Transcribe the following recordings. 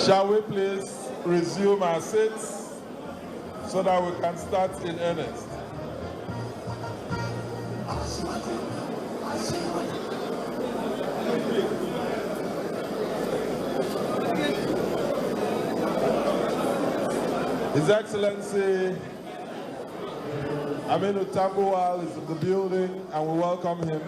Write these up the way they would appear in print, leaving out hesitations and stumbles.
Shall we please resume our seats so that we can start in earnest? His Excellency Aminu Tambuwal is in the building, and we welcome him.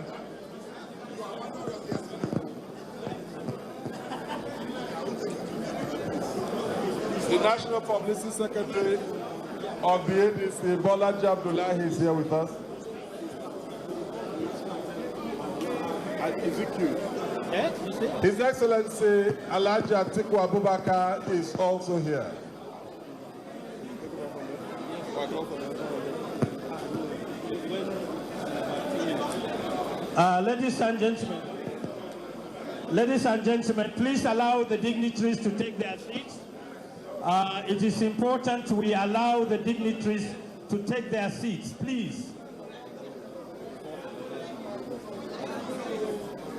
The National Publicity Secretary of the ADC, Bolaji Abdullahi, is here with us. His Excellency Alhaji Atiku Abubakar is also here. Ladies and gentlemen, please allow the dignitaries to take their seats. It is important we allow the dignitaries to take their seats, please.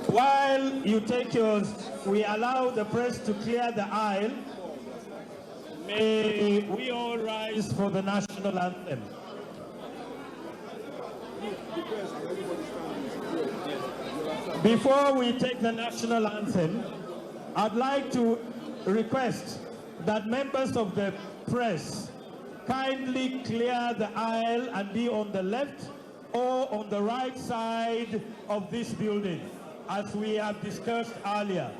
While you take yours, we allow the press to clear the aisle. May we all rise for the national anthem. Before we take the national anthem, I'd like to request that members of the press kindly clear the aisle and be on the left or on the right side of this building, as we have discussed earlier.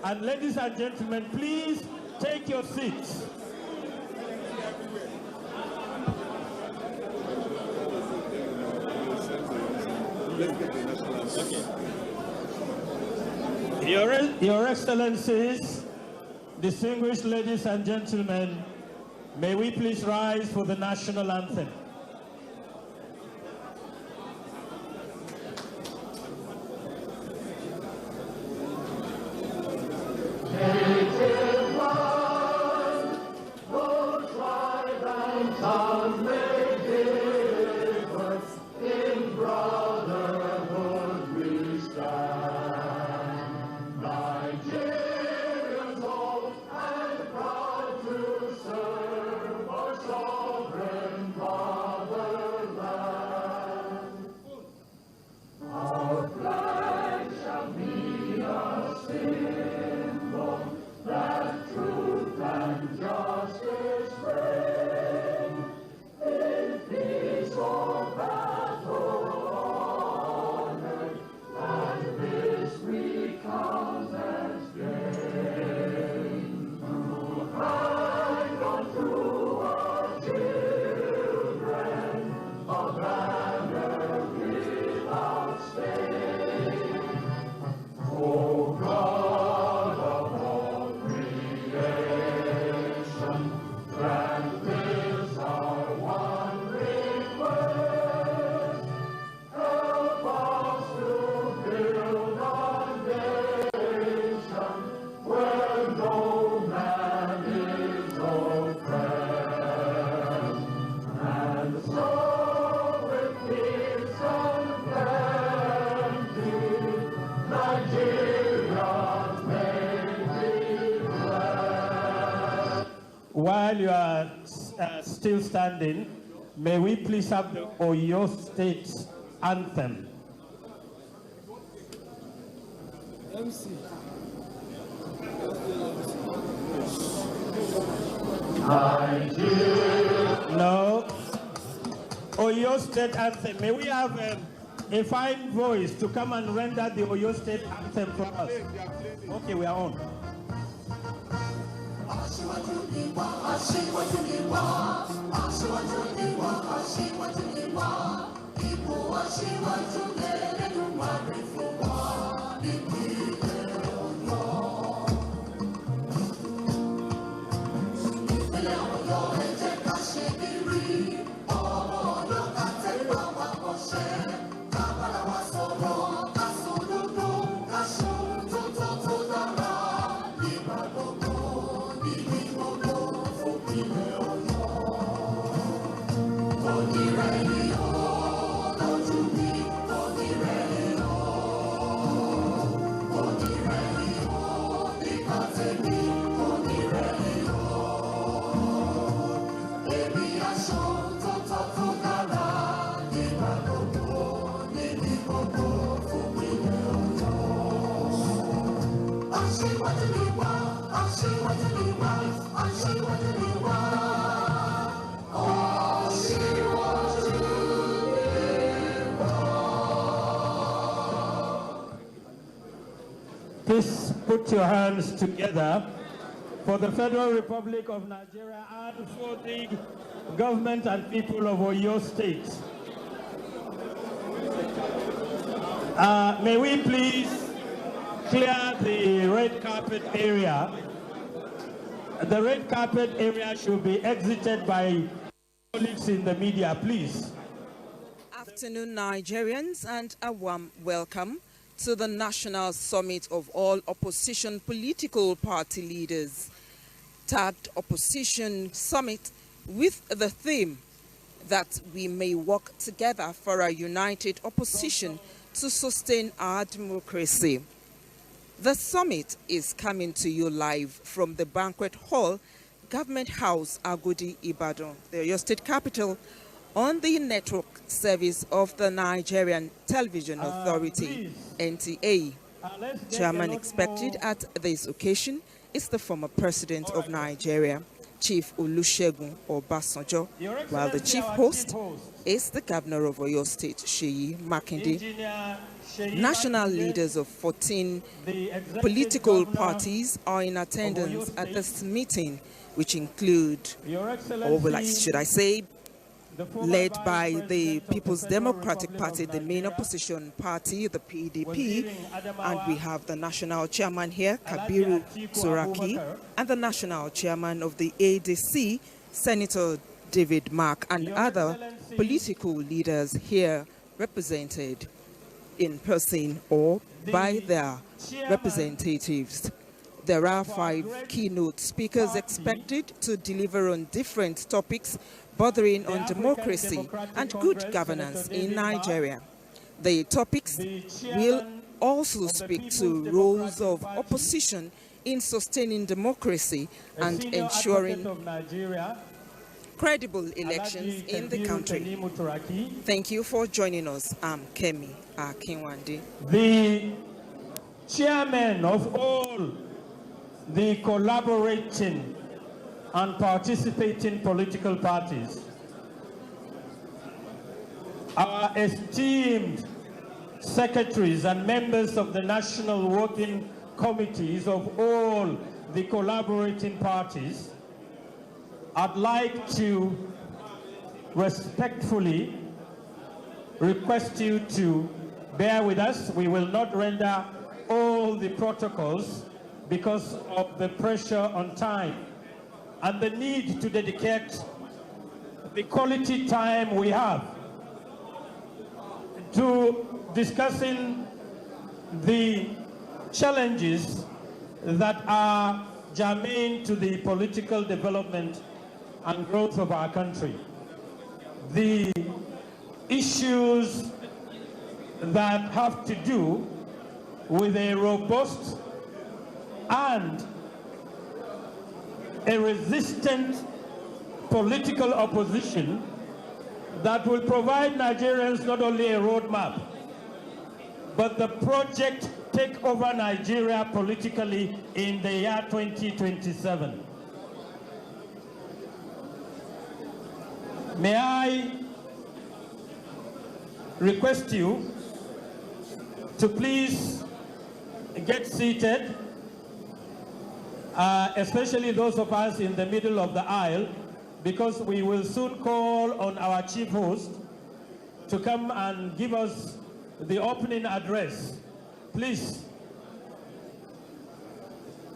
And ladies and gentlemen, please take your seats. Your Excellencies, distinguished ladies and gentlemen, may we please rise for the national anthem. While you are still standing, may we please have the Oyo State anthem. No. Oyo State anthem. May we have a fine voice to come and render the Oyo State anthem for us. Okay, we are on. Oh, Please put your hands together for the Federal Republic of Nigeria and for the government and people of Oyo State. May we please clear the red carpet area. The red carpet area should be exited by colleagues in the media, please. Afternoon, Nigerians, and a warm welcome to the National Summit of all opposition political party leaders. Third Opposition Summit with the theme that we may work together for a united opposition to sustain our democracy. The summit is coming to you live from the banquet hall, Government House, Agodi, Ibadan, the Oyo State capital, on the network service of the Nigerian Television Authority, NTA. Chairman expected at this occasion is the former president of Nigeria, Chief Olusegun Obasanjo, while the chief host is the governor of Oyo State, Seyi Makinde. National leaders of 14 political parties are in attendance at this meeting, which include, should I say, led by the People's Democratic Party, the main opposition party, the PDP, and we have the national chairman here, Kabiru Suraki, and the national chairman of the ADC, Senator David Mark, and other political leaders here represented in person or by their representatives. There are 5 keynote speakers expected to deliver on different topics bordering on democracy and good governance in Nigeria. The topics will also speak to roles of opposition in sustaining democracy and ensuring credible elections in the country. Thank you for joining us. I'm Kemi Akinwande. The chairman of all the collaborating and participating political parties, our esteemed secretaries and members of the national working committees of all the collaborating parties, I'd like to respectfully request you to bear with us. We will not render all the protocols because of the pressure on time and the need to dedicate the quality time we have to discussing the challenges that are germane to the political development and growth of our country. The issues that have to do with a robust and a resistant political opposition that will provide Nigerians not only a roadmap, but the project take over Nigeria politically in the year 2027. May I request you to please get seated, especially those of us in the middle of the aisle, because we will soon call on our chief host to come and give us the opening address. Please,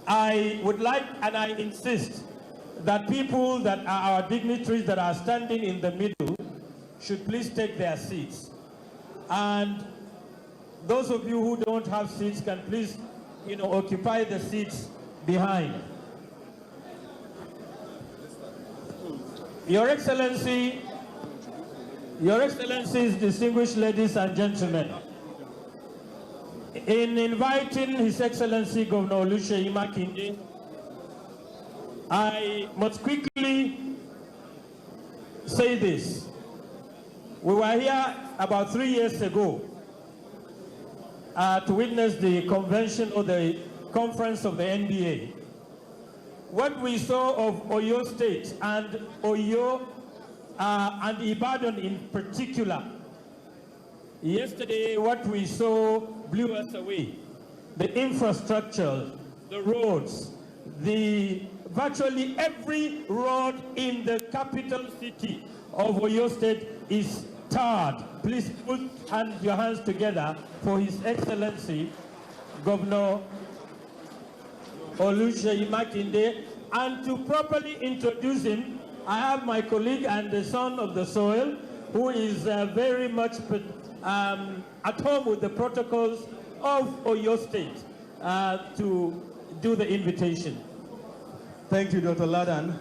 I would like and I insist that people that are our dignitaries that are standing in the middle should please take their seats. And those of you who don't have seats can please, occupy the seats behind. Your Excellencies, distinguished ladies and gentlemen, in inviting His Excellency Governor Olusegun Makinde, I must quickly say this. We were here about 3 years ago to witness the convention or the conference of the NBA. what we saw of Oyo State and Oyo and Ibadan in particular, yesterday what we saw blew us away. The infrastructure, the roads, virtually every road in the capital city of Oyo State is tarred. Please put your hands together for His Excellency, Governor Oluseyi Makinde. And to properly introduce him, I have my colleague and the son of the soil, who is very much at home with the protocols of Oyo State, to do the invitation. Thank you, Dr. Ladan.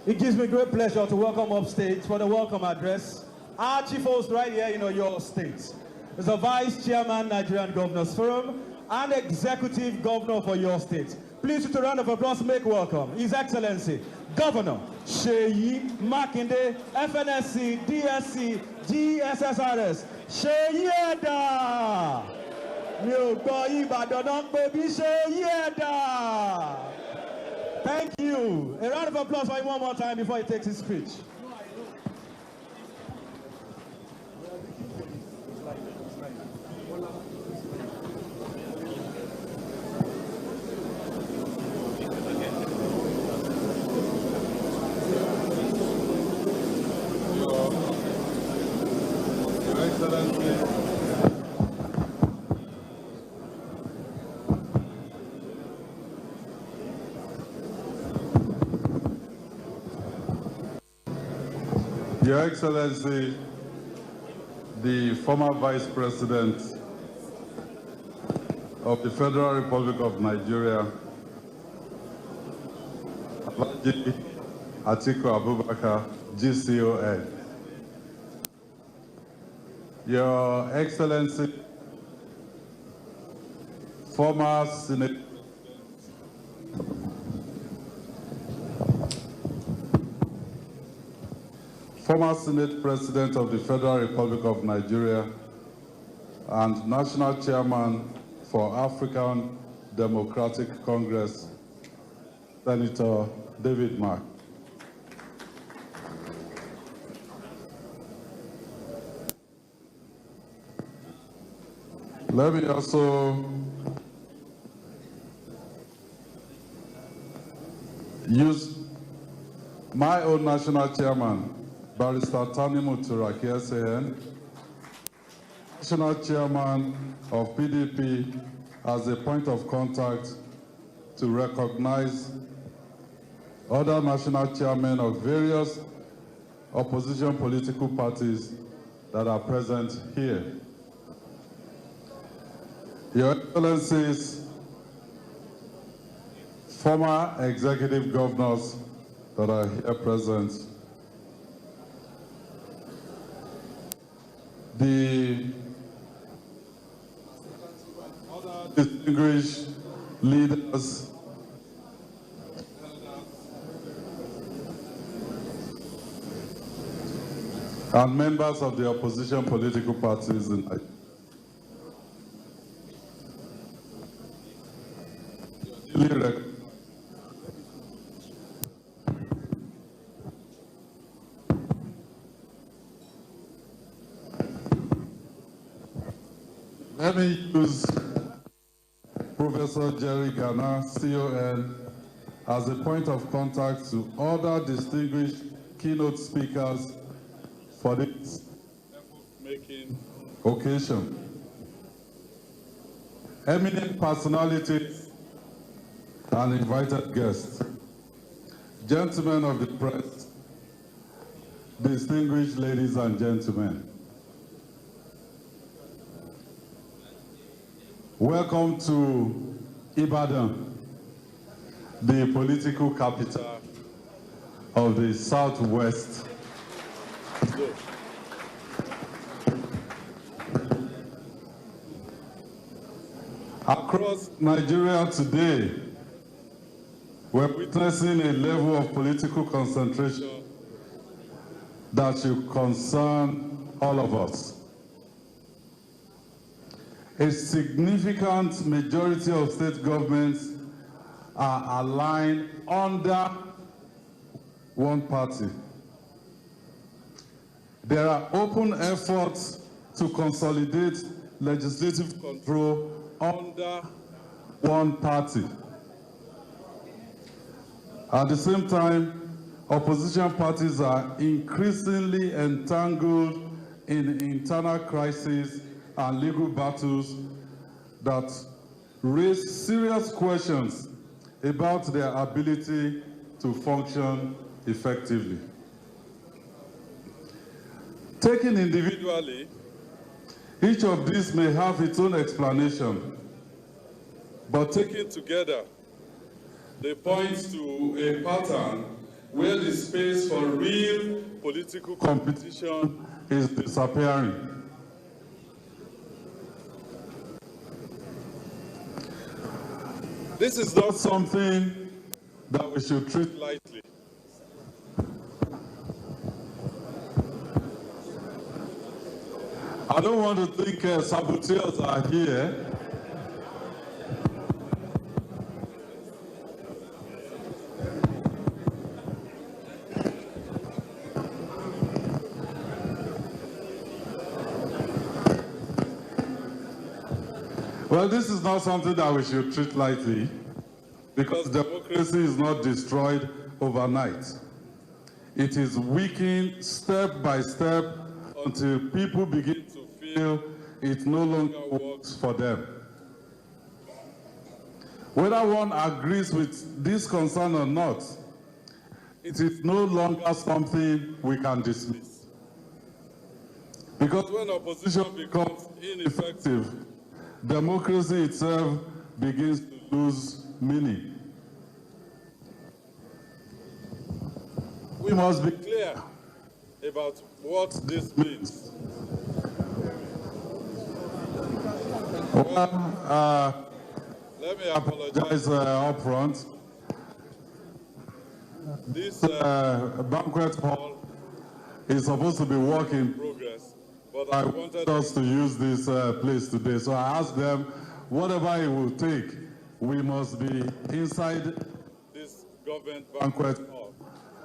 It gives me great pleasure to welcome upstage for the welcome address our chief host right here in Oyo State. Is the Vice Chairman, Nigerian Governors Forum, and Executive Governor for Oyo State. Please, with a round of applause, make welcome His Excellency, Governor Seyi Makinde, FNSC, DSC, GSSRS, Seyi Eda. Thank you. A round of applause for him one more time before he takes his speech. Your Excellency, the former Vice President of the Federal Republic of Nigeria, Alhaji Atiku Abubakar, GCON. Your Excellency, former Senate President of the Federal Republic of Nigeria and National Chairman for African Democratic Congress, Senator David Mark. Let me also use my own national chairman, Barrister Tanimu Turaki SAN, national chairman of PDP, as a point of contact to recognize other national chairmen of various opposition political parties that are present here. Your Excellencies, former executive governors that are here present, the other distinguished leaders, and members of the opposition political parties in Nigeria. Let me use Professor Jerry Ghana, CON, as a point of contact to other distinguished keynote speakers for this effort-making occasion. Eminent personalities and invited guests, gentlemen of the press, distinguished ladies and gentlemen, welcome to Ibadan, the political capital of the Southwest. Across Nigeria today, we're witnessing a level of political concentration that should concern all of us. A significant majority of state governments are aligned under one party. There are open efforts to consolidate legislative control under one party. At the same time, opposition parties are increasingly entangled in internal crises and legal battles that raise serious questions about their ability to function effectively. Taken individually, each of these may have its own explanation, but taken together, they point to a pattern where the space for real political competition is disappearing. This is not something that we should treat lightly. I don't want to think saboteurs are here. Well, this is not something that we should treat lightly, because democracy is not destroyed overnight. It is weakened step by step until people begin to feel it no longer works for them. Whether one agrees with this concern or not, it is no longer something we can dismiss. Because when opposition becomes ineffective, democracy itself begins to lose meaning. We must be clear about what this means. Well, let me apologize up front. This banquet hall is supposed to be work in progress, but I wanted us to use this place today. So I asked them, whatever it will take, we must be inside this government banquet hall.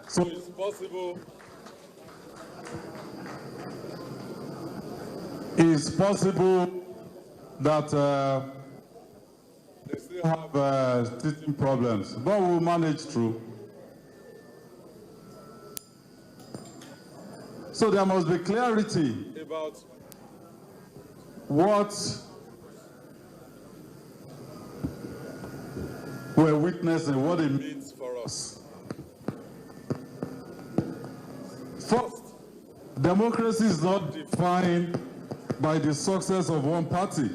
So it's possible that they still have teething problems, but we'll manage through. So there must be clarity about what we're witnessing, what it means for us. First, democracy is not defined by the success of one party.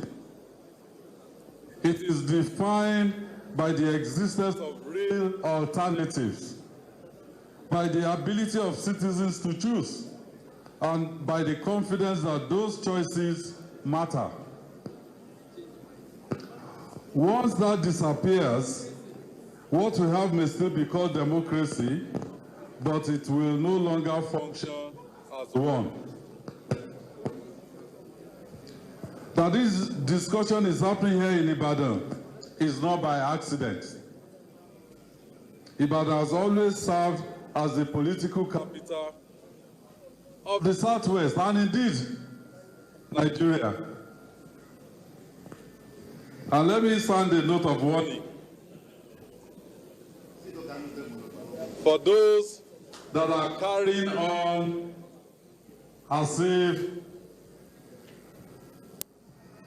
It is defined by the existence of real alternatives, by the ability of citizens to choose, and by the confidence that those choices matter. Once that disappears, what we have may still be called democracy, but it will no longer function as one. Now, this discussion is happening here in Ibadan. It's not by accident. Ibadan has always served as the political capital of the Southwest, and indeed, Nigeria. And let me sound a note of warning for those that are carrying on as if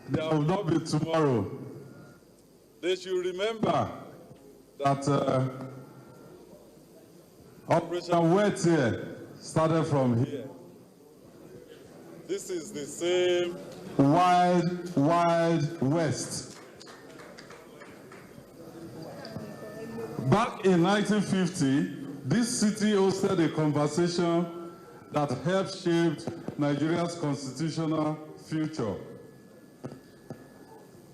there will not be tomorrow. They should remember that Operation Wet here started from here. This is the same wild, wild west. Back in 1950, this city hosted a conversation that helped shape Nigeria's constitutional future.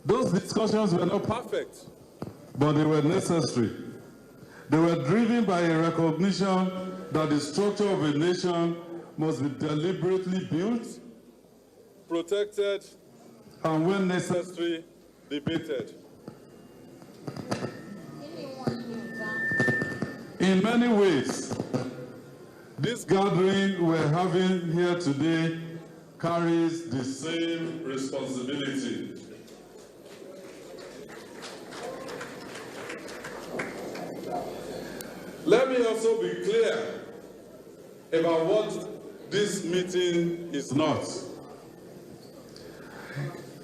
Those discussions were not perfect, but they were necessary. They were driven by a recognition that the structure of a nation must be deliberately built, protected, and when necessary, debated. In many ways, this gathering we're having here today carries the same responsibility. Let me also be clear about what this meeting is not.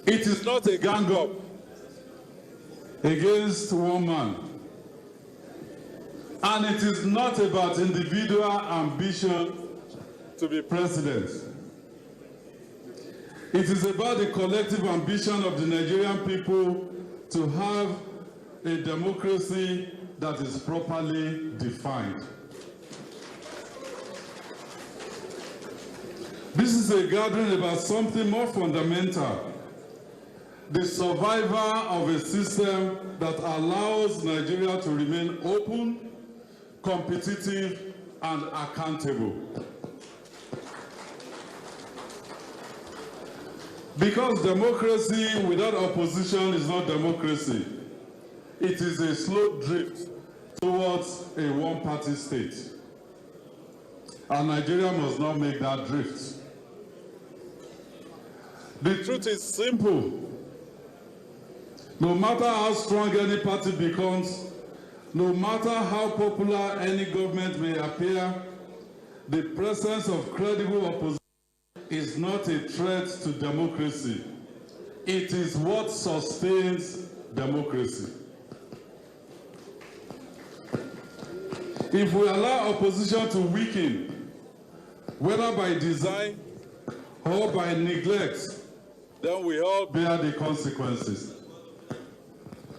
It is not a gang-up against one man. And it is not about individual ambition to be president. It is about the collective ambition of the Nigerian people to have a democracy that is properly defined. This is a gathering about something more fundamental: the survival of a system that allows Nigeria to remain open, competitive, and accountable. Because democracy without opposition is not democracy. It is a slow drift towards a one-party state. And Nigeria must not make that drift. The truth is simple. No matter how strong any party becomes, no matter how popular any government may appear, the presence of credible opposition is not a threat to democracy. It is what sustains democracy. If we allow opposition to weaken, whether by design or by neglect, then we all bear the consequences.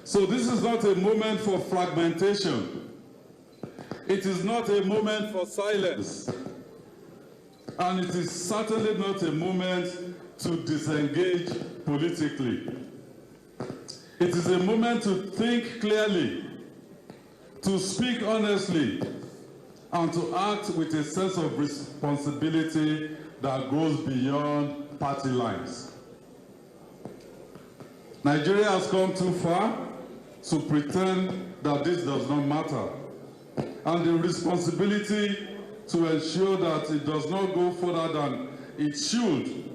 So this is not a moment for fragmentation. It is not a moment for silence. And it is certainly not a moment to disengage politically. It is a moment to think clearly, to speak honestly, and to act with a sense of responsibility that goes beyond party lines. Nigeria has come too far to pretend that this does not matter. And the responsibility to ensure that it does not go further than it should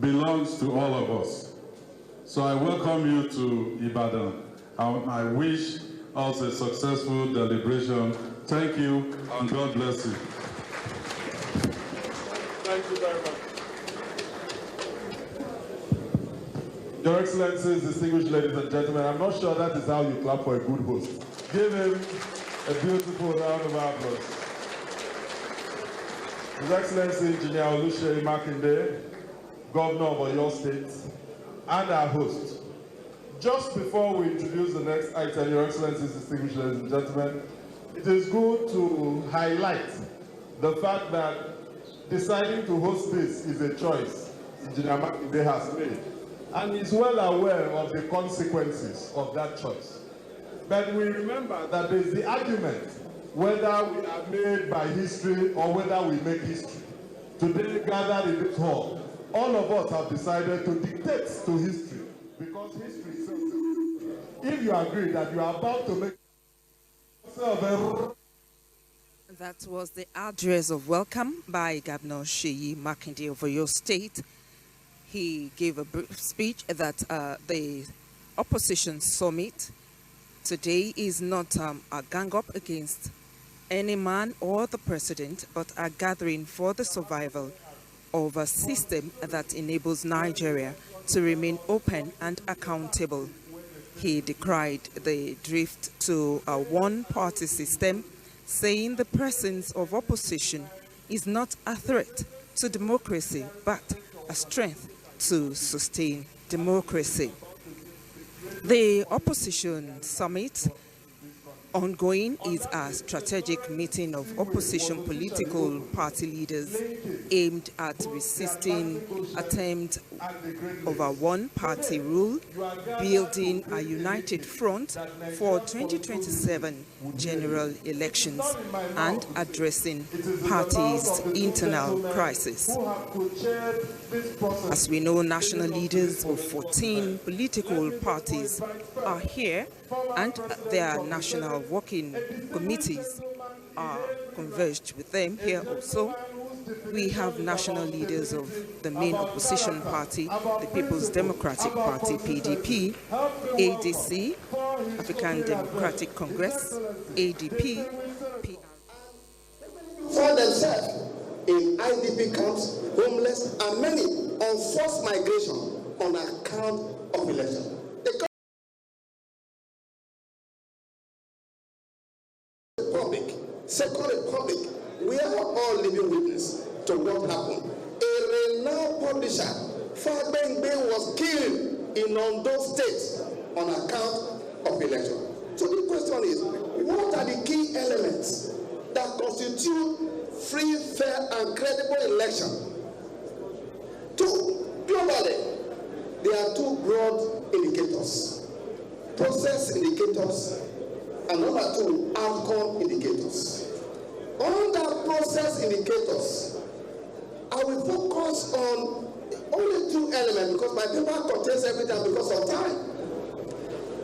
belongs to all of us. So I welcome you to Ibadan. I wish us a successful deliberation. Thank you, and God bless you. Thank you very much. Your Excellencies, distinguished ladies and gentlemen, I'm not sure that is how you clap for a good host. Give him a beautiful round of applause. His Excellency Engineer Oluseyi Makinde, Governor of Oyo State, and our host. Just before we introduce the next item, Your Excellencies, distinguished ladies and gentlemen, it is good to highlight the fact that deciding to host this is a choice Engineer Makinde has made, and is well aware of the consequences of that choice. But we remember that there is the argument whether we are made by history or whether we make history. Today, gathered in this hall, all of us have decided to dictate to history, because history says if you agree that you are about to make yourself a... That was the address of welcome by Governor Seyi Makinde of Oyo State. He gave a brief speech that the opposition summit today is not a gang-up against any man or the president, but a gathering for the survival of a system that enables Nigeria to remain open and accountable. He decried the drift to a one-party system, saying the presence of opposition is not a threat to democracy, but a strength to sustain democracy. The opposition summit ongoing is a strategic meeting of opposition political party leaders aimed at resisting attempts of a one-party rule, building a united front for 2027 general elections, and addressing parties' internal crisis. As we know, national leaders of 14 political parties are here, and their national working committees are converged with them here also. We have national leaders of the main opposition party, the People's Democratic Party, PDP, ADC, African Democratic Congress, ADP, for themselves in IDP camps, homeless, and many on forced migration on account of election. Second Republic, we are all living witness to what happened. A renowned publisher, Fabengbe, was killed in Ondo State on account of election. So the question is, what are the key elements that constitute free, fair, and credible election? Globally, there are two broad indicators: process indicators, and number two, outcome indicators. Under process indicators, I will focus on only two elements because my paper contains everything because of time.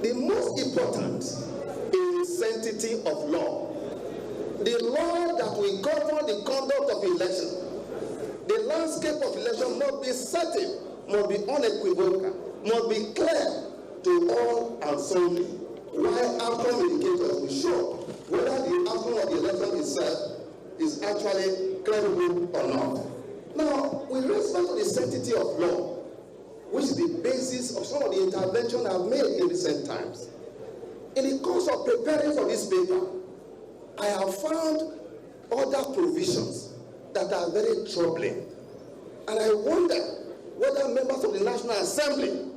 The most important is sanctity of law. The law that will govern the conduct of election. The landscape of election must be certain, must be unequivocal, must be clear to all and sundry. While outcome indicators will show whether the outcome of the election itself is actually credible or not. Now, with respect to the sanctity of law, which is the basis of some of the interventions I've made in recent times, in the course of preparing for this paper, I have found other provisions that are very troubling. And I wonder whether members of the National Assembly,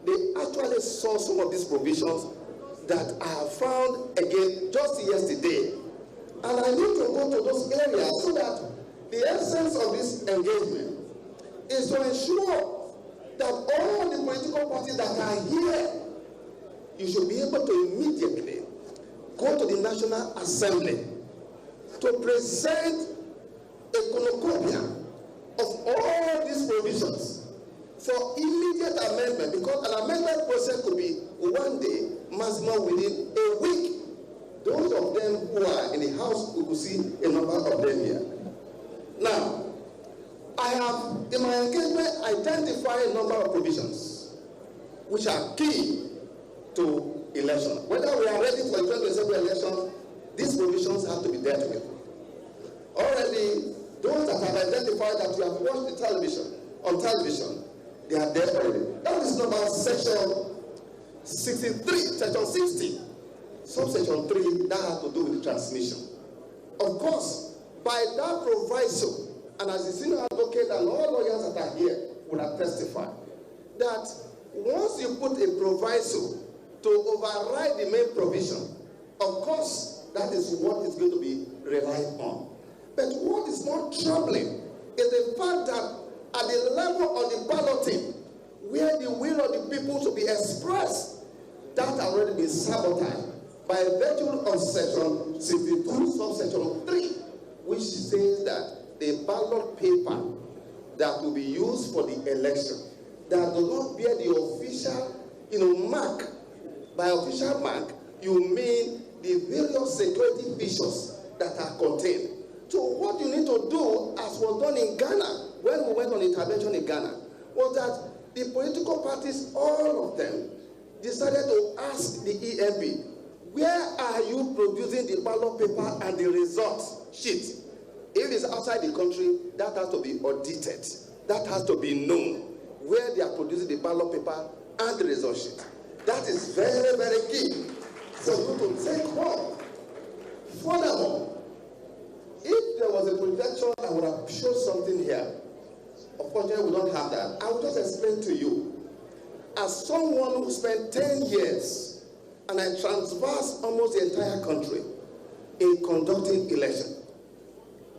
they actually saw some of these provisions that I have found again just yesterday. And I need to go to those areas so that the essence of this engagement is to ensure that all the political parties that are here, you should be able to immediately go to the National Assembly to present a cornucopia of all these provisions for immediate amendment, because an amendment process could be one day, maximum within a week. Those of them who are in the House, we will see a number of them here. Now, I have, in my engagement, identified a number of provisions which are key to election. Whether we are ready for the 2027 election, these provisions have to be dealt with. Already, those that have identified that you have watched on television, they are there already. That is number section 63, section 60, subsection 3, that has to do with the transmission. Of course, by that proviso, and as the senior advocate and all lawyers that are here would have testified, that once you put a proviso to override the main provision, of course, that is what is going to be relied on. But what is more troubling is the fact that at the level of the balloting, where the will of the people to be expressed, that has already been sabotaged by virtue of section 62, subsection 3, which says that the ballot paper that will be used for the election, that does not bear the official, mark. By official mark, you mean the various security features that are contained. So what you need to do, as was done in Ghana, when we went on intervention in Ghana, was that the political parties, all of them, decided to ask the EMB, where are you producing the ballot paper and the result sheet? If it's outside the country, that has to be audited. That has to be known, where they are producing the ballot paper and the result sheet. That is very, very key for you to take home. Furthermore, if there was a projection, I would have shown something here. Unfortunately, we don't have that. I will just explain to you. As someone who spent 10 years, and I traversed almost the entire country in conducting election.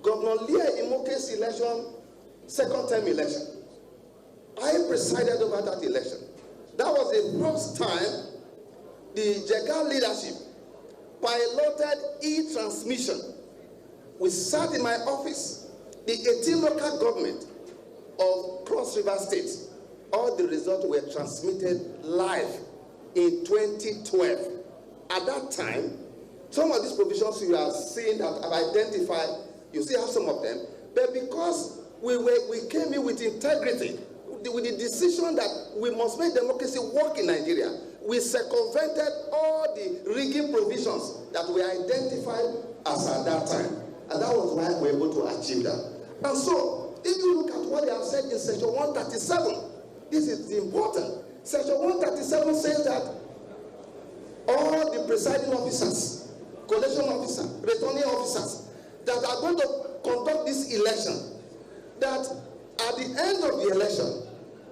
Governor Leah Imoke's election, second term election. I presided over that election. That was the first time the Jega leadership piloted e-transmission. We sat in my office, the 18 local government of Cross River State. All the results were transmitted live in 2012. At that time, some of these provisions you are seeing that I've identified, you still have some of them, but because we came in with integrity, with the decision that we must make democracy work in Nigeria, we circumvented all the rigging provisions that were identified as at that time. And that was why we were able to achieve that. And so, if you look at what they have said in section 137, this is important. Section 137 says that all the presiding officers, collation officers, returning officers that are going to conduct this election, that at the end of the election,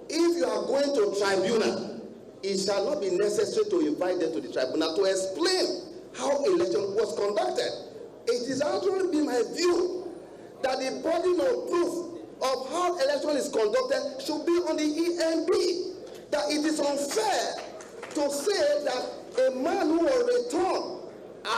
if you are going to tribunal, it shall not be necessary to invite them to the tribunal to explain how election was conducted. It is actually been my view that the burden of proof of how election is conducted should be on the EMB. That it is unfair to say that a man who will return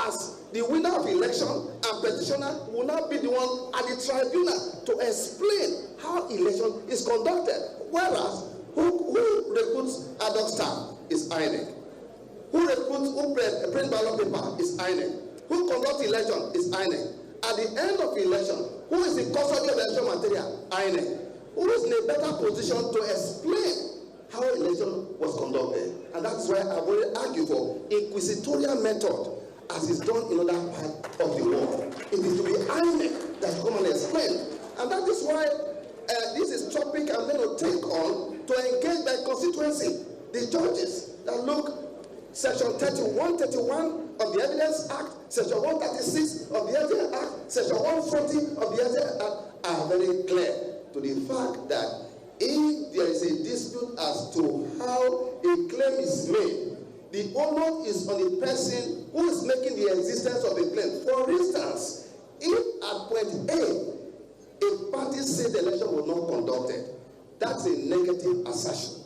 as the winner of election and petitioner will not be the one at the tribunal to explain how election is conducted. Whereas, who recruits ad hoc staff is INEC. Who print ballot paper is INEC. Who conducts election is INEC. At the end of the election, who is the custody of election material? INEC. Who is in a better position to explain how election was conducted? And that's why I will argue for inquisitorial method as is done in other parts of the world. It is to be INEC that come and explain. And that is why this is topic I'm going to take on to engage my constituency, the judges that look. Section 131 of the Evidence Act, Section 136 of the Evidence Act, Section 140 of the Evidence Act are very clear to the fact that if there is a dispute as to how a claim is made, the onus is on the person who is making the existence of the claim. For instance, if at point A, a party says the election was not conducted, that's a negative assertion.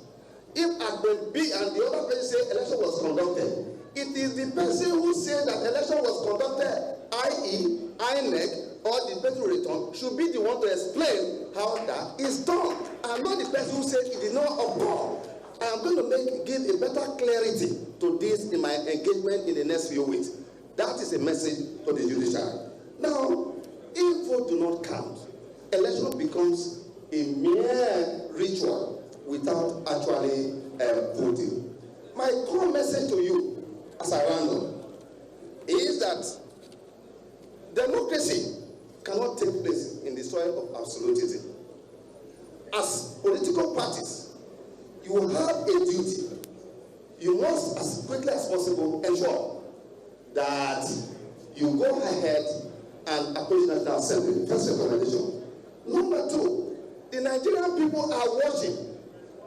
If at point B and the other person say election was conducted, it is the person who says that election was conducted, i.e. INEC, or the person who returned, should be the one to explain how that is done. I'm not the person who said it did not occur. I am going to give a better clarity to this in my engagement in the next few weeks. That is a message to the judiciary. Now, if votes do not count, election becomes a mere ritual without actually voting. My core message to you as I round up is that democracy cannot take place in the soil of absolutism. As political parties, you have a duty. You must, as quickly as possible, ensure that you go ahead and approach the National Assembly, first recommendation. Number two, the Nigerian people are watching.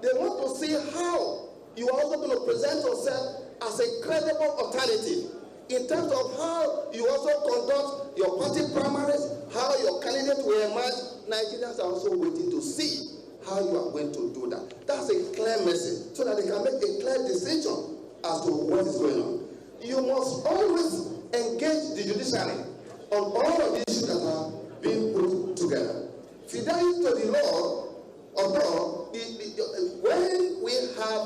They want to see how you are also going to present yourself as a credible alternative in terms of how you also conduct your party primaries, how your candidate will emerge. Nigerians are also waiting to see how you are going to do that. That's a clear message so that they can make a clear decision as to what is going on. You must always engage the judiciary on all of the issues that are being put together. Fidelity to the law, although when we have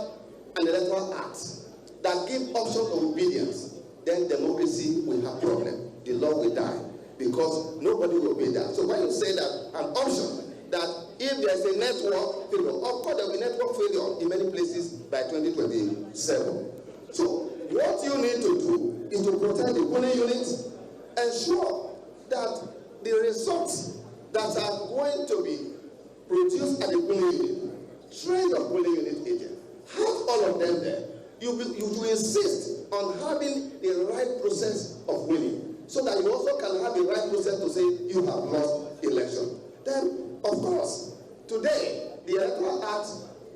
an electoral act that gives option of obedience, then democracy will have problem. The law will die because nobody will obey that. So when you say that an option that if there is a network failure, of course there will be network failure in many places by 2027. So what you need to do is to protect the polling units, ensure that the results that are going to be produced at the polling unit, train your polling unit agent, have all of them there. You will insist on having the right process of winning, so that you also can have the right process to say you have lost election. Then, of course, today the Electoral Act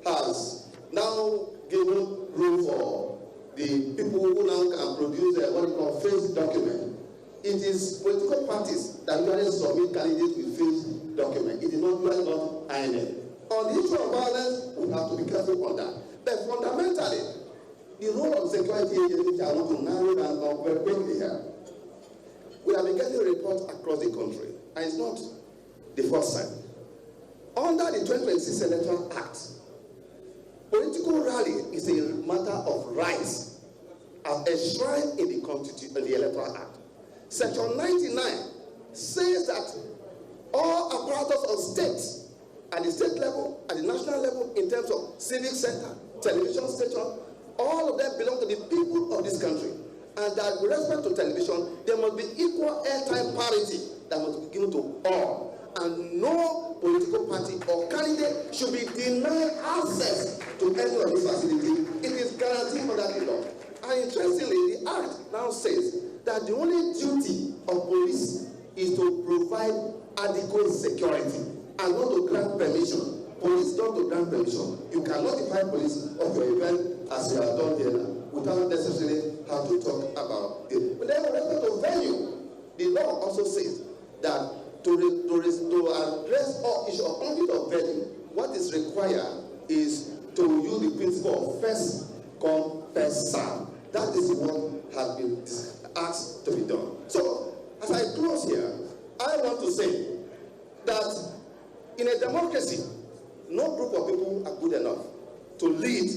has now given room for the people who now can produce what we call face document. It is political parties that usually submit candidates with face document. It is not INEC. On the issue of violence, we have to be careful on that. But fundamentally, the role of security agencies, I want to narrow down very quickly here. We have been getting reports across the country, and it's not the first time. Under the 2026 Electoral Act, political rally is a matter of rights as enshrined in the Constitution, in the Electoral Act. Section 99 says that all apparatus of states at the state level, at the national level, in terms of civic center, television station, all of them belong to the people of this country. And that with respect to television, there must be equal airtime parity that must be given to all. And no political party or candidate should be denied access to any of these facilities. It is guaranteed under the law. And interestingly, the Act now says that the only duty of police is to provide adequate security and not to grant permission. Police don't to grant permission. You cannot define police of your event as you have done here without necessarily have to talk about it. But then with respect to venue, the law also says that to address all issues of conflict of venue, what is required is to use the principle of first come, first serve. That is what has been asked to be done. So, as I close here, I want to say that in a democracy, no group of people are good enough to lead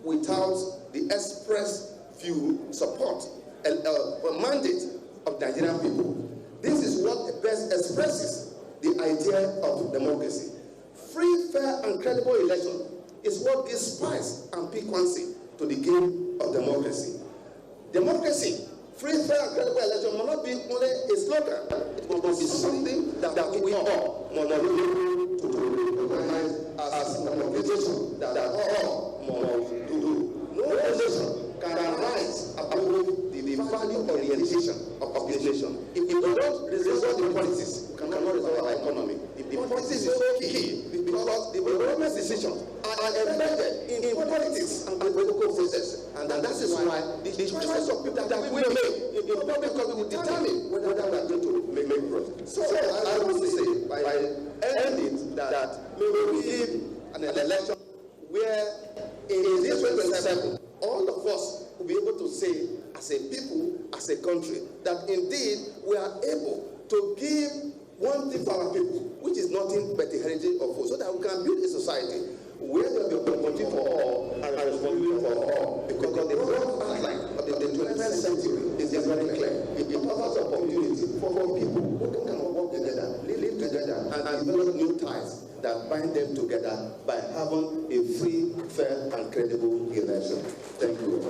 without the express view, support, and mandate of Nigerian people. This is what best expresses the idea of democracy. Free, fair, and credible election is what gives spice and piquancy to the game of democracy. Democracy, free, fair, and credible election must not be only a slogan. It must be something that we all must be able to recognize as an organization that all must do. No organization can rise above the value orientation of the nation. If we don't resolve the politics, we cannot resolve our economy. The politics is so key because the government decisions are embedded in politics and political process. And that is why the choice of people that we make in public will determine whether we are going to make progress. So I want to say by ending that we will live an election where in this 2027, all of us will be able to say as a people, as a country, that indeed we are able to give one thing for our people, which is nothing but the heritage of food, so that we can build a society where there will be opportunity for all and responsibility for all. Because the broad outline of the 21st century is very clear. It offers opportunity for people who can work together, live together, and develop new ties that bind them together by having a free, fair, and credible election. Thank you.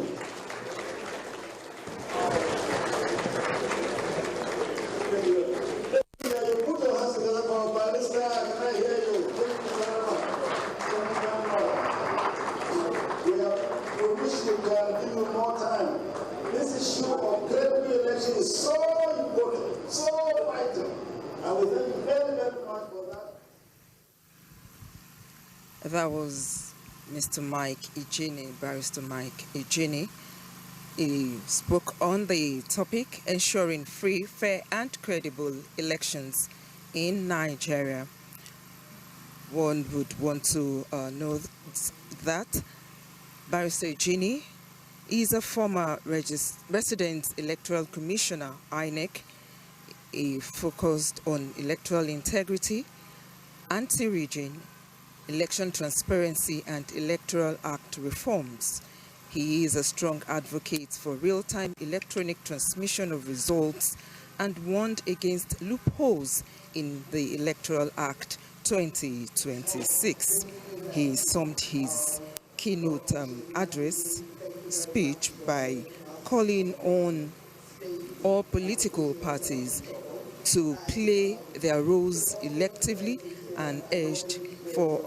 This issue of credible election is so important, so vital, and we thank you very, very much for that. That was Mr. Mike Ejini, Barrister Mike Ejini. He spoke on the topic ensuring free, fair, and credible elections in Nigeria. One would want to know that Barrister Ejini is a former resident electoral commissioner, INEC. He focused on electoral integrity, anti-rigging, election transparency, and Electoral Act reforms. He is a strong advocate for real-time electronic transmission of results and warned against loopholes in the Electoral Act 2026. He summed his keynote address speech by calling on all political parties to play their roles electively and urged for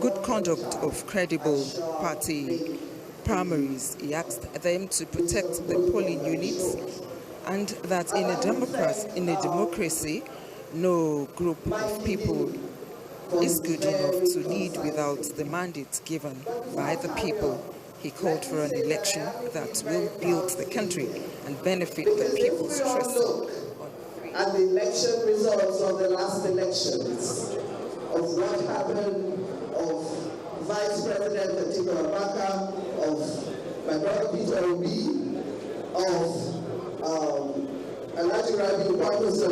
good conduct of credible party primaries. He asked them to protect the polling units and that in a democracy, no group of people is good enough to lead without the mandate given by the people. He called for an election that will build the country and benefit the people's trust. At the election results of the last elections, of what happened Vice President Atiku Abubakar, of my brother Peter Obi, of Alhaji Rabi Kwankwaso,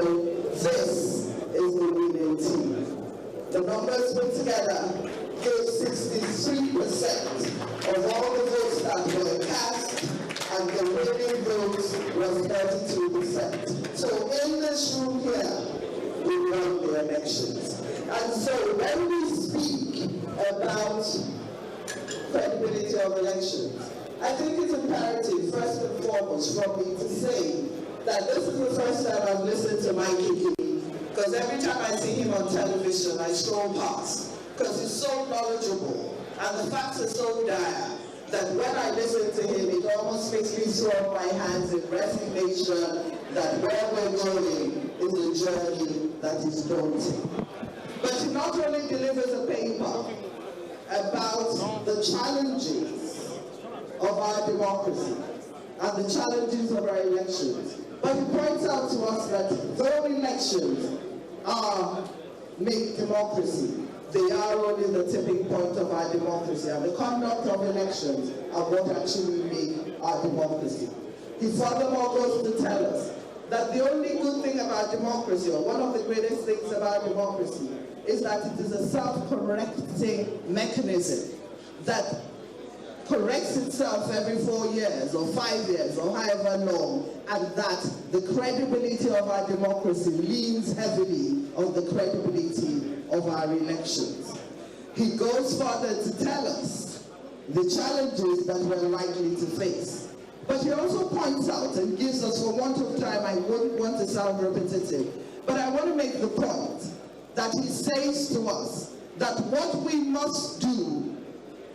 this is the winning team. The numbers put together gave 63% of all the votes that were cast, and the winning votes was 32%. So in this room here, we won the elections. And so when we speak about credibility of elections, I think it's imperative, first and foremost, for me to say that this is the first time I've listened to Mike Kiki, because every time I see him on television, I scroll past, because he's so knowledgeable, and the facts are so dire, that when I listen to him, it almost makes me throw up my hands in resignation that where we're going is a journey that is daunting. But he not only delivers a paper about the challenges of our democracy and the challenges of our elections, but he points out to us that though elections make democracy, they are only the tipping point of our democracy, and the conduct of elections are what actually make our democracy. He furthermore goes to tell us that the only good thing about democracy, or one of the greatest things about democracy, is that it is a self-correcting mechanism that corrects itself every 4 years or 5 years or however long, and that the credibility of our democracy leans heavily on the credibility of our elections. He goes further to tell us the challenges that we're likely to face. But he also points out and gives us, for want of time, I wouldn't want to sound repetitive, but I want to make the point that he says to us that what we must do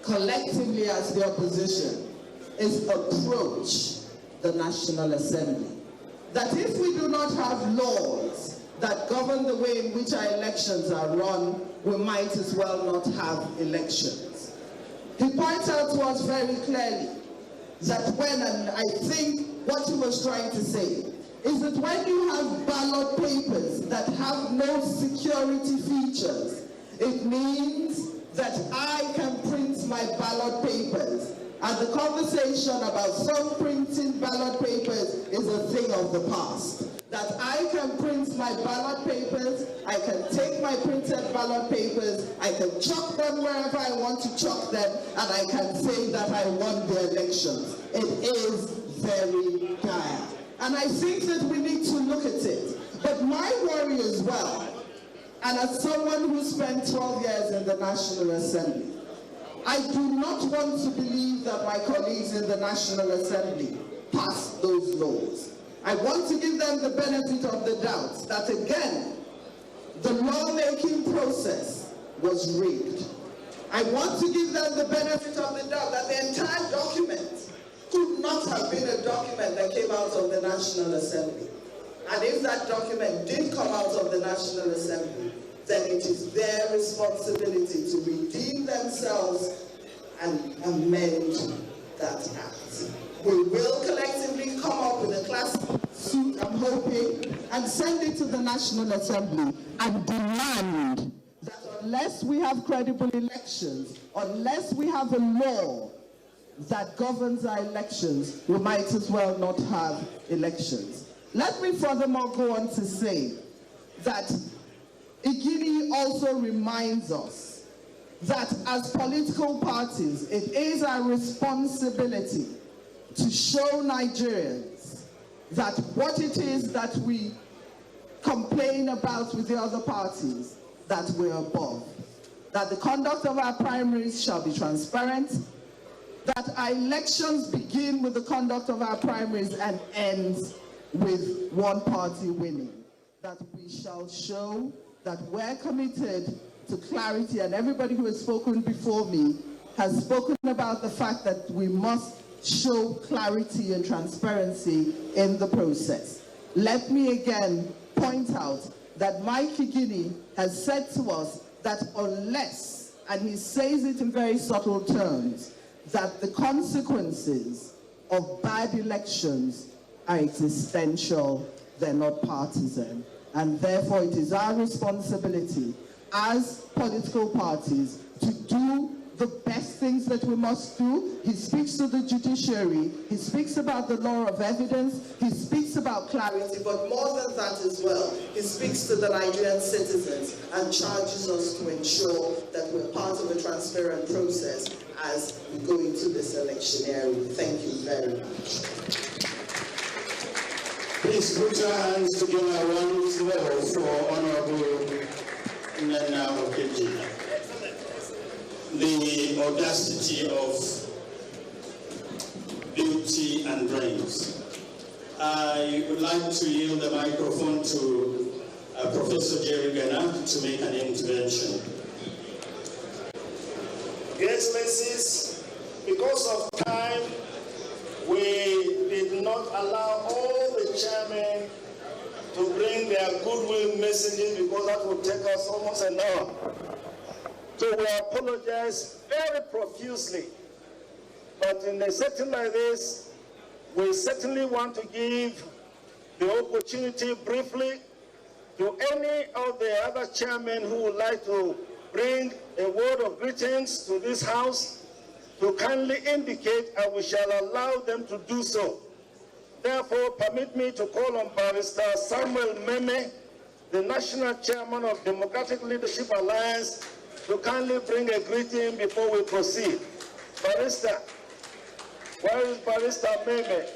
collectively as the opposition is approach the National Assembly. That if we do not have laws that govern the way in which our elections are run, we might as well not have elections. He points out to us very clearly that when, and I think what he was trying to say, is that when you have ballot papers that have no security features, it means that I can print my ballot papers. And the conversation about some printing ballot papers is a thing of the past. That I can print my ballot papers, I can take my printed ballot papers, I can chuck them wherever I want to chuck them, and I can say that I won the elections. It is very dire. And I think that we need to look at it. But my worry as well, and as someone who spent 12 years in the National Assembly, I do not want to believe that my colleagues in the National Assembly passed those laws. I want to give them the benefit of the doubt that, again, the lawmaking process was rigged. I want to give them the benefit of the doubt that the entire document could not have been a document that came out of the National Assembly. And if that document did come out of the National Assembly, then it is their responsibility to redeem themselves and amend that act. We will collectively come up with a class suit, I'm hoping, and send it to the National Assembly and demand that unless we have credible elections, unless we have a law that governs our elections, we might as well not have elections. Let me furthermore go on to say that Igini also reminds us that as political parties, it is our responsibility to show Nigerians that what it is that we complain about with the other parties, that we're above. That the conduct of our primaries shall be transparent, that our elections begin with the conduct of our primaries and ends with one party winning. That we shall show that we're committed to clarity, and everybody who has spoken before me has spoken about the fact that we must show clarity and transparency in the process. Let me again point out that Mike Igini has said to us that unless, and he says it in very subtle terms, that the consequences of bad elections are existential, they're not partisan. And therefore it is our responsibility as political parties to do the best things that we must do. He speaks to the judiciary. He speaks about the law of evidence. He speaks about clarity, but more than that as well, he speaks to the Nigerian citizens and charges us to ensure that we're part of a transparent process as we go into this electionary. Thank you very much. Please put your hands together once more for Honorable Nana Okeji. The audacity of beauty and brains. I would like to yield the microphone to Professor Jerry Gana to make an intervention. Your Excellencies, because of time, we did not allow all the chairmen to bring their goodwill messages because that would take us almost an hour. So we apologize very profusely. But in a setting like this, we certainly want to give the opportunity briefly to any of the other chairmen who would like to bring a word of greetings to this House to kindly indicate, and we shall allow them to do so. Therefore, permit me to call on Barrister Samuel Meme, the National Chairman of Democratic Leadership Alliance, to kindly bring a greeting before we proceed. Barrister, where is Barrister Meme?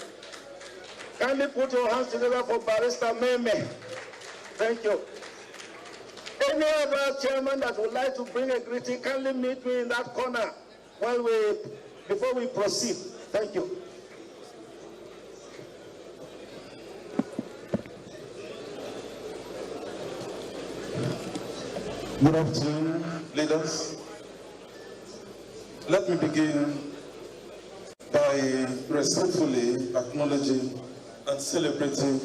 Kindly put your hands together for Barrister Meme. Thank you. Any other chairman that would like to bring a greeting, kindly meet me in that corner before we proceed. Thank you. Good afternoon, leaders. Let me begin by respectfully acknowledging and celebrating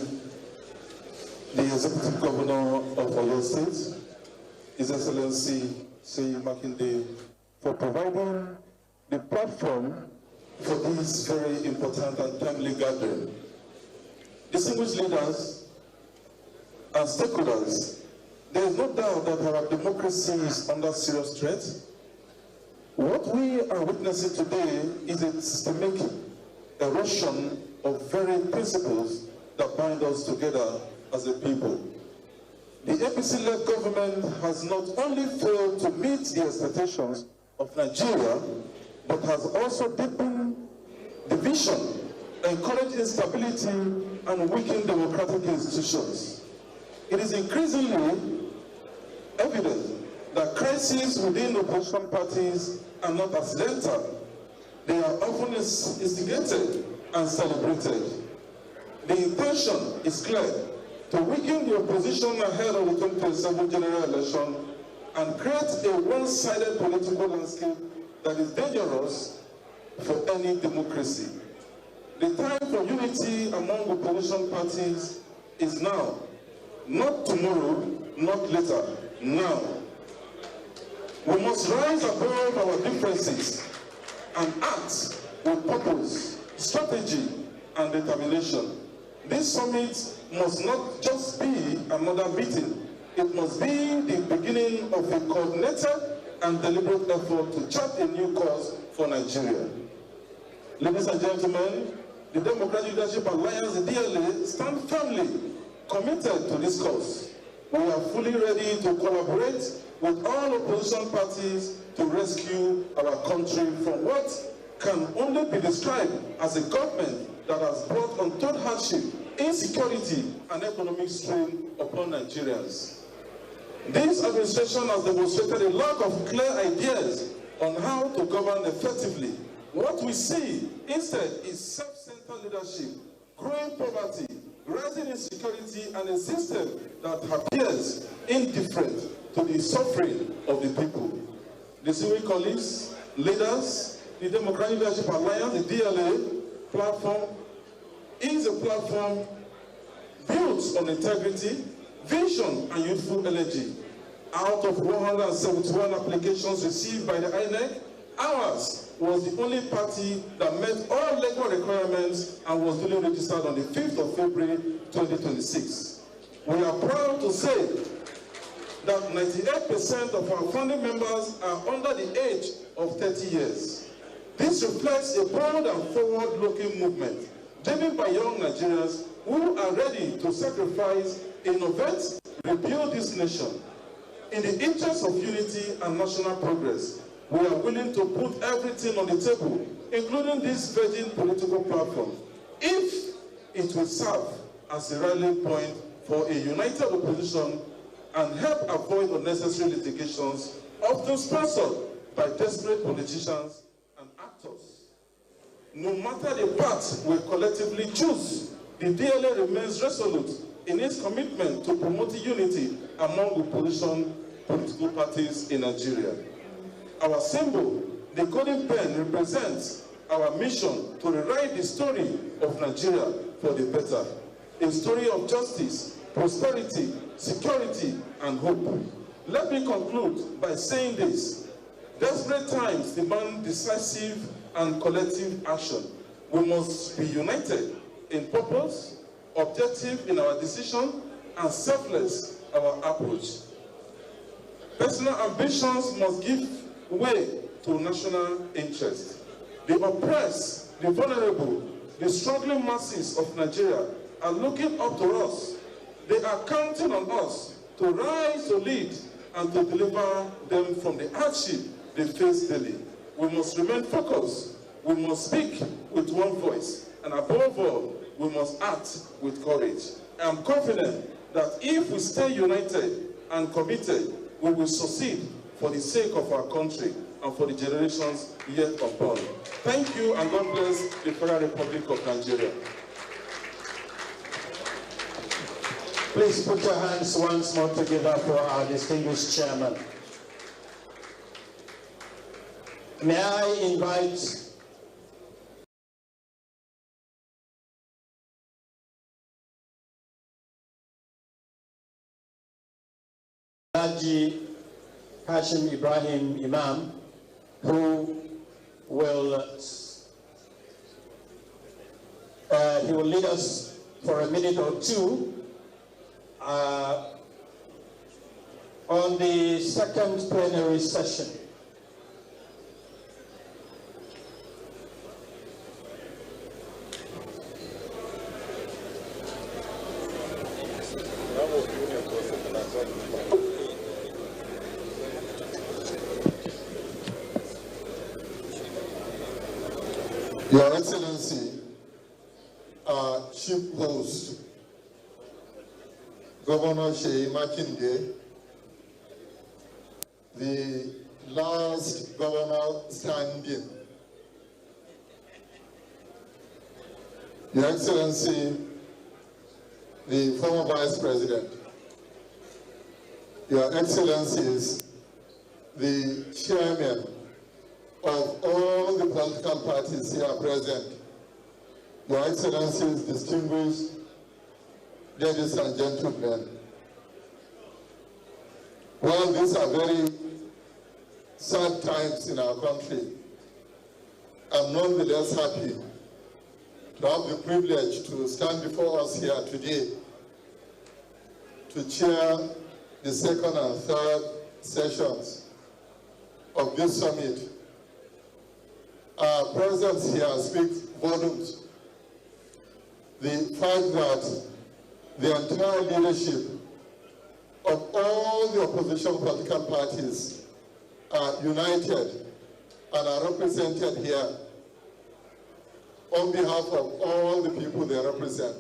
the Executive Governor of Oyo State, His Excellency Seyi Makinde, for providing the platform for this very important and timely gathering. Distinguished leaders and stakeholders, there is no doubt that our democracy is under serious threat. What we are witnessing today is a systemic erosion of very principles that bind us together as a people. The APC-led government has not only failed to meet the expectations of Nigeria, but has also deepened division, encouraged instability, and weakened democratic institutions. It is increasingly evident that crises within opposition parties are not accidental. They are often instigated and celebrated. The intention is clear: to weaken the opposition ahead of the 2027 general election and create a one-sided political landscape that is dangerous for any democracy. The time for unity among opposition parties is now. Not tomorrow, not later, now. We must rise above our differences and act with purpose, strategy, and determination. This summit must not just be another meeting. It must be the beginning of a coordinated and deliberate effort to chart a new course for Nigeria. Ladies and gentlemen, the Democratic Leadership Alliance, the DLA, stand firmly committed to this cause. We are fully ready to collaborate with all opposition parties to rescue our country from what can only be described as a government that has brought untold hardship, insecurity, and economic strain upon Nigerians. This administration has demonstrated a lack of clear ideas on how to govern effectively. What we see instead is self-centered leadership, growing poverty, rising insecurity, and a system that appears indifferent to the suffering of the people. Distinguished colleagues, leaders, the Democratic Leadership Alliance, the DLA platform, is a platform built on integrity, vision, and youthful energy. Out of 171 applications received by the INEC, ours was the only party that met all legal requirements and was duly registered on the 5th of February 2026. We are proud to say that 98% of our founding members are under the age of 30 years. This reflects a bold and forward-looking movement driven by young Nigerians who are ready to sacrifice, innovate, rebuild this nation. In the interest of unity and national progress, we are willing to put everything on the table, including this virgin political platform, if it will serve as a rallying point for a united opposition and help avoid unnecessary litigations often sponsored by desperate politicians and actors. No matter the path we collectively choose, the DLA remains resolute in its commitment to promoting unity among the opposition political parties in Nigeria. Our symbol, the golden pen, represents our mission to rewrite the story of Nigeria for the better. A story of justice, prosperity, security, and hope. Let me conclude by saying this. Desperate times demand decisive and collective action. We must be united in purpose, objective in our decision, and selfless our approach. Personal ambitions must give way to national interest. The oppressed, the vulnerable, the struggling masses of Nigeria are looking up to us. They are counting on us to rise to lead and to deliver them from the hardship they face daily. We must remain focused. We must speak with one voice. And above all, we must act with courage. I am confident that if we stay united and committed, we will succeed for the sake of our country and for the generations yet unborn. Thank you, and God bless the Federal Republic of Nigeria. Please put your hands once more together for our distinguished chairman. May I invite Haji Hashim Ibrahim Imam, who will he will lead us for a minute or two on the second plenary session. Your Excellency, our Chief Host, Governor Sheyi Makinde, the last governor standing, Your Excellency, the former Vice President, Your Excellencies, the Chairman of all the political parties here present, Your Excellencies, distinguished ladies and gentlemen, while these are very sad times in our country, I'm nonetheless happy to have the privilege to stand before us here today to chair the second and third sessions of this summit. Our presence here speaks volumes. The fact that the entire leadership of all the opposition political parties are united and are represented here on behalf of all the people they represent.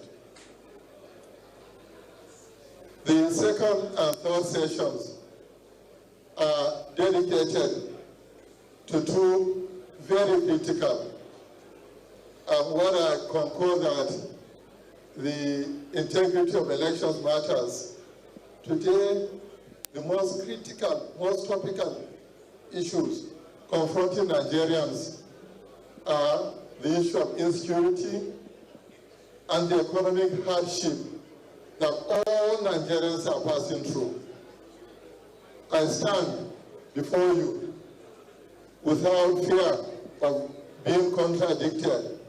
The second and third sessions are dedicated to two very critical, and what I concur that the integrity of elections matters. Today, the most critical, most topical issues confronting Nigerians are the issue of insecurity and the economic hardship that all Nigerians are passing through. I stand before you without fear of being contradicted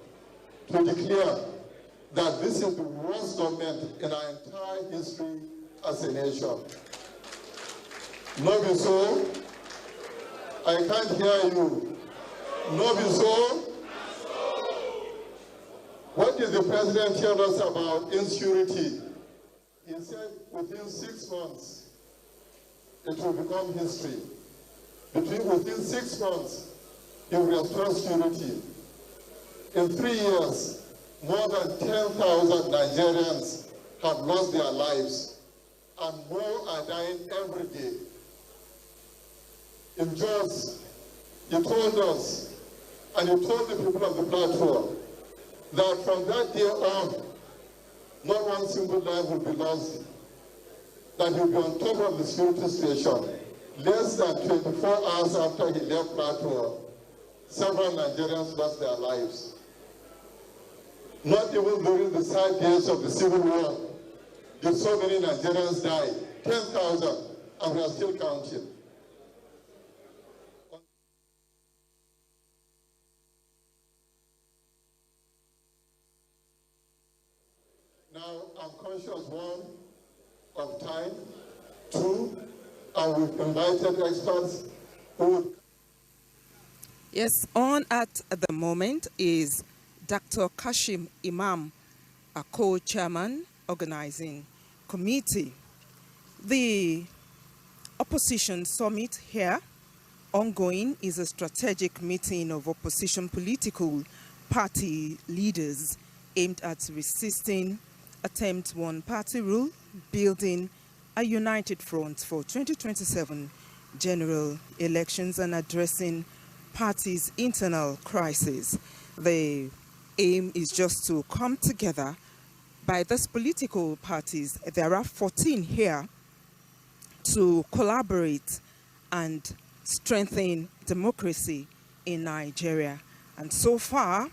to declare that this is the worst government in our entire history as a nation. Not be so, I can't hear you. No be so? What did the president tell us about insecurity? He said within 6 months, it will become history. Within 6 months, he will restore security. In 3 years, more than 10,000 Nigerians have lost their lives, and more are dying every day. In Jos, he told us, and he told the people of the platform, that from that day on, not one single life will be lost, that he'll be on top of the security situation. Less than 24 hours after he left platform, several Nigerians lost their lives. Not even during the sad days of the Civil War did so many Nigerians die, 10,000, and we are still counting. Now, I'm conscious, one, of time, two, and we've invited experts who would... Yes, on at the moment is Dr. Kashim Imam, a co-chairman organizing committee. The opposition summit here ongoing is a strategic meeting of opposition political party leaders aimed at resisting attempt one-party rule, building a united front for 2027 general elections and addressing parties' internal crisis. The aim is just to come together by these political parties. There are 14 here to collaborate and strengthen democracy in Nigeria. And so far,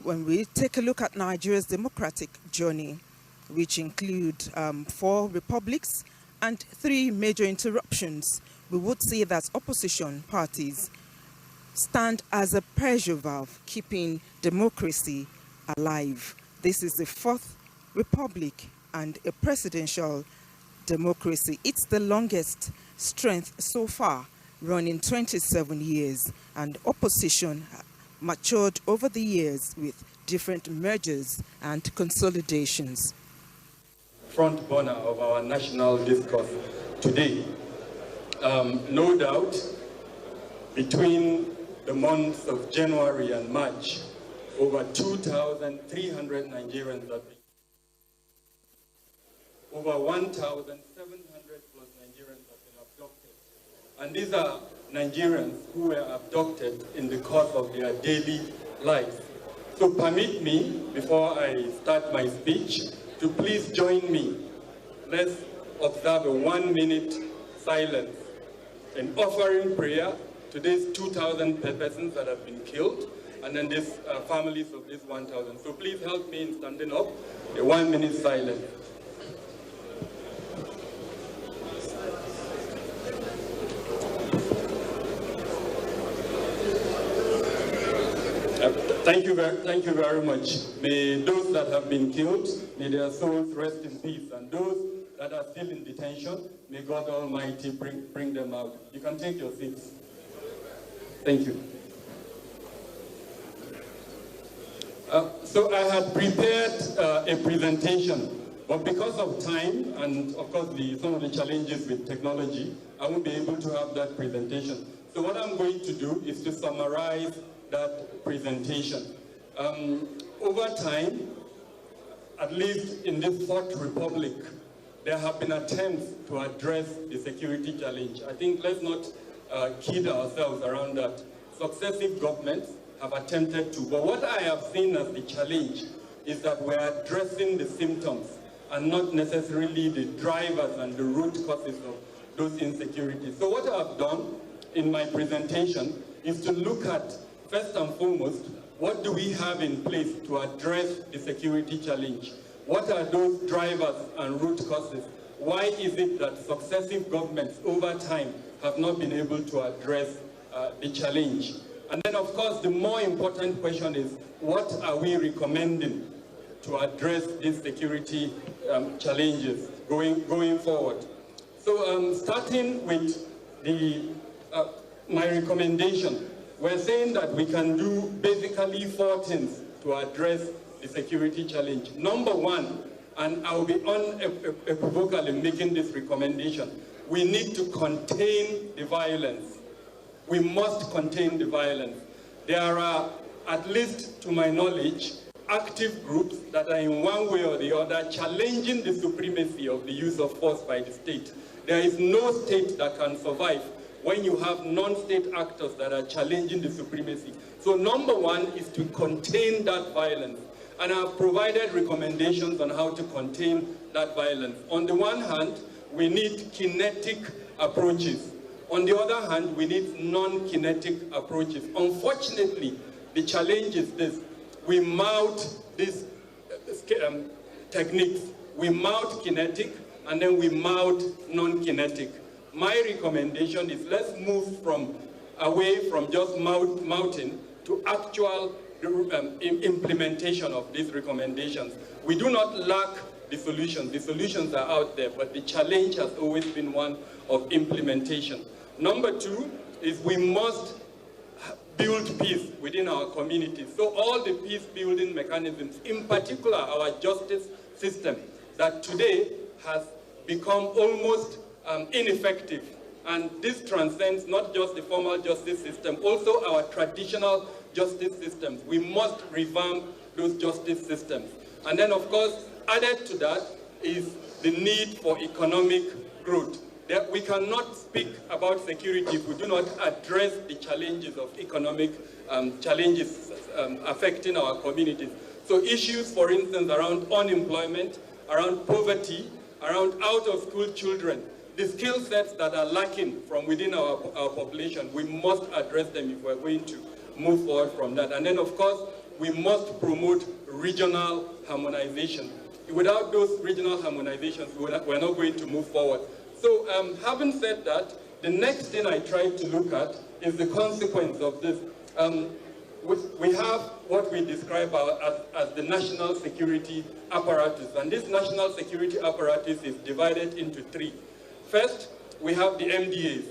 when we take a look at Nigeria's democratic journey, which include 4 republics and 3 major interruptions, we would see that opposition parties stand as a pressure valve, keeping democracy alive. This is the 4th republic and a presidential democracy. It's the longest strength so far, running 27 years, and opposition matured over the years with different mergers and consolidations. Front burner of our national discourse today. No doubt, between the months of January and March, over 2,300 Nigerians have been, over 1,700 plus Nigerians have been abducted. And these are Nigerians who were abducted in the course of their daily lives. So permit me, before I start my speech, to please join me. Let's observe a 1-minute silence in offering prayer to these 2,000 persons that have been killed, and then these families of these 1,000. So please help me in standing up. A 1-minute silence. Thank you very much. May those that have been killed, may their souls rest in peace. And those that are still in detention, may God Almighty bring them out. You can take your seats. Thank you. So I had prepared a presentation, but because of time and of course some of the challenges with technology, I won't be able to have that presentation. So what I'm going to do is to summarize that presentation. Over time, at least in this 4th Republic, there have been attempts to address the security challenge. I think let's not kid ourselves around that. Successive governments have attempted to, but what I have seen as the challenge is that we're addressing the symptoms and not necessarily the drivers and the root causes of those insecurities. So what I've done in my presentation is to look at, first and foremost, what do we have in place to address the security challenge? What are those drivers and root causes? Why is it that successive governments over time have not been able to address the challenge? And then, of course, the more important question is, what are we recommending to address these security challenges going forward? So starting with the my recommendation, we're saying that we can do basically 4 things to address the security challenge. Number one, and I will be unequivocal in making this recommendation, we need to contain the violence. We must contain the violence. There are, at least to my knowledge, active groups that are in one way or the other challenging the supremacy of the use of force by the state. There is no state that can survive when you have non-state actors that are challenging the supremacy. So number one is to contain that violence. And I've provided recommendations on how to contain that violence. On the one hand, we need kinetic approaches. On the other hand, we need non-kinetic approaches. Unfortunately, the challenge is this. We mount these techniques. We mount kinetic, and then we mount non-kinetic. My recommendation is let's move away from just mounting to actual implementation of these recommendations. We do not lack the solutions. The solutions are out there, but the challenge has always been one of implementation. Number two is we must build peace within our communities. So all the peace-building mechanisms, in particular our justice system, that today has become almost ineffective. And this transcends not just the formal justice system, also our traditional justice systems. We must revamp those justice systems. And then, of course, added to that is the need for economic growth. That we cannot speak about security if we do not address the challenges of economic challenges affecting our communities. So issues, for instance, around unemployment, around poverty, around out-of-school children, the skill sets that are lacking from within our population, we must address them if we're going to move forward from that. And then, of course, we must promote regional harmonization. Without those regional harmonizations, we're not going to move forward. So having said that, the next thing I try to look at is the consequence of this. We have what we describe as the national security apparatus. And this national security apparatus is divided into 3. First, we have the MDAs.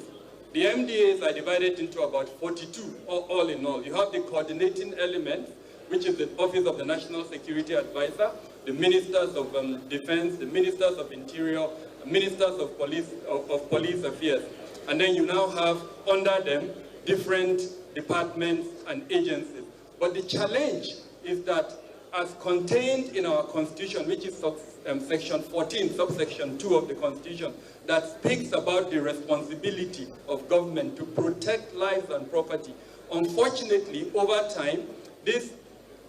The MDAs are divided into about 42, all in all. You have the coordinating element, which is the Office of the National Security Advisor, the Ministers of Defense, the Ministers of Interior, Ministers of Police Affairs. And then you now have under them different departments and agencies. But the challenge is that as contained in our Constitution, which is Section 14, subsection 2 of the Constitution, that speaks about the responsibility of government to protect lives and property. Unfortunately, over time, this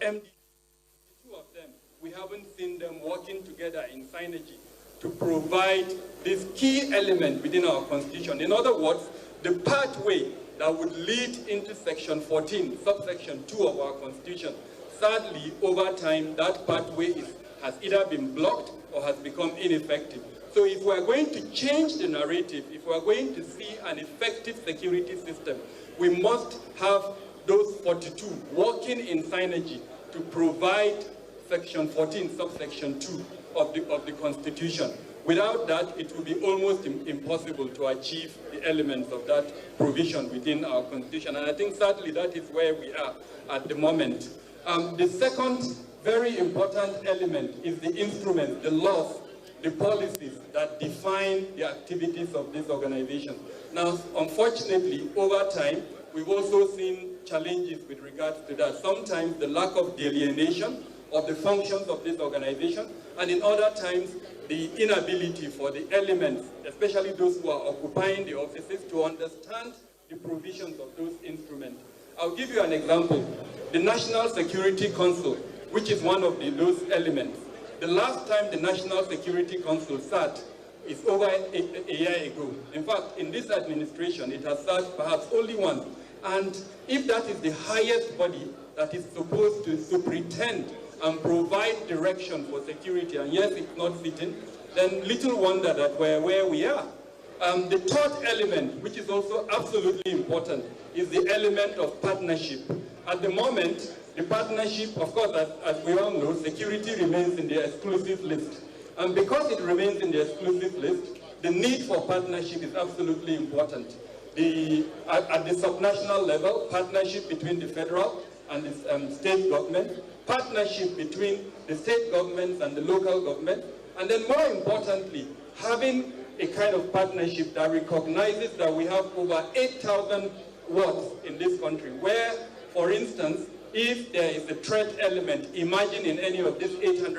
MD, the 2 of them, we haven't seen them working together in synergy to provide this key element within our Constitution. In other words, the pathway that would lead into Section 14, subsection 2 of our Constitution. Sadly, over time, that pathway has either been blocked or has become ineffective. So if we're going to change the narrative, if we're going to see an effective security system, we must have those 42 working in synergy to provide Section 14, subsection 2 of the Constitution. Without that, it will be almost impossible to achieve the elements of that provision within our Constitution. And I think, sadly, that is where we are at the moment. The second very important element is the instruments, the laws, the policies that define the activities of this organization. Now, unfortunately, over time, we've also seen challenges with regards to that. Sometimes the lack of delineation of the functions of this organization, and in other times, the inability for the elements, especially those who are occupying the offices, to understand the provisions of those instruments. I'll give you an example. The National Security Council, which is one of those elements. The last time the National Security Council sat is over a year ago. In fact, in this administration, it has sat perhaps only once. And if that is the highest body that is supposed to superintend and provide direction for security, and yes, it's not sitting, then little wonder that we're where we are. The third element, which is also absolutely important, is the element of partnership. At the moment, the partnership, of course, as we all know, security remains in the exclusive list. And because it remains in the exclusive list, the need for partnership is absolutely important. at the subnational level, partnership between the federal and the state government, partnership between the state governments and the local government, and then more importantly, having a kind of partnership that recognizes that we have over 8,000 wards in this country, where, for instance, if there is a threat element, imagine in any of these 8,000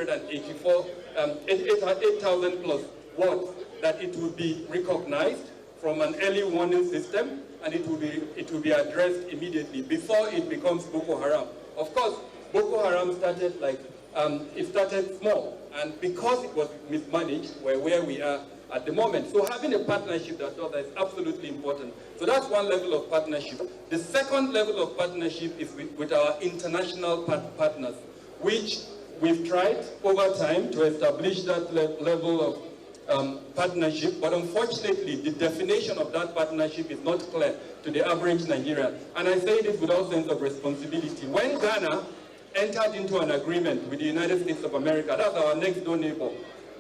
plus wards, that it will be recognized from an early warning system, and it will be addressed immediately before it becomes Boko Haram. Of course, Boko Haram started it started small, and because it was mismanaged, we're where we are at the moment. So having a partnership that is absolutely important. So that's one level of partnership. The second level of partnership is with our international partners, which we've tried over time to establish that level of partnership, but unfortunately the definition of that partnership is not clear to the average Nigerian. And I say this with all sense of responsibility. When Ghana entered into an agreement with the United States of America, that's our next door neighbor,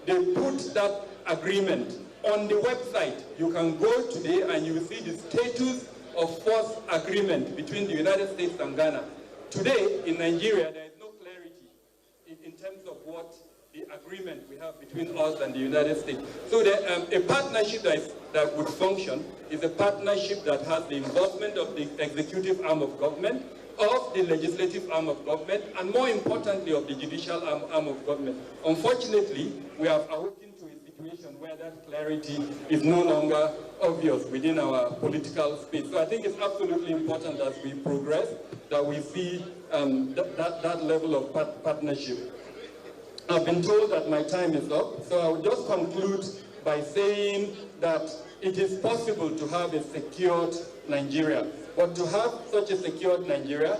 they put that agreement on the website. You can go today and you will see the status of force agreement between the United States and Ghana. Today in Nigeria, there is no clarity in terms of what the agreement we have between us and the United States. So a partnership that would function is a partnership that has the involvement of the executive arm of government, of the legislative arm of government, and more importantly of the judicial arm of government. Unfortunately, we have awakened to a situation where that clarity is no longer obvious within our political space. So I think it's absolutely important as we progress that we see that level of partnership. I've been told that my time is up, so I will just conclude by saying that it is possible to have a secured Nigeria. But to have such a secured Nigeria,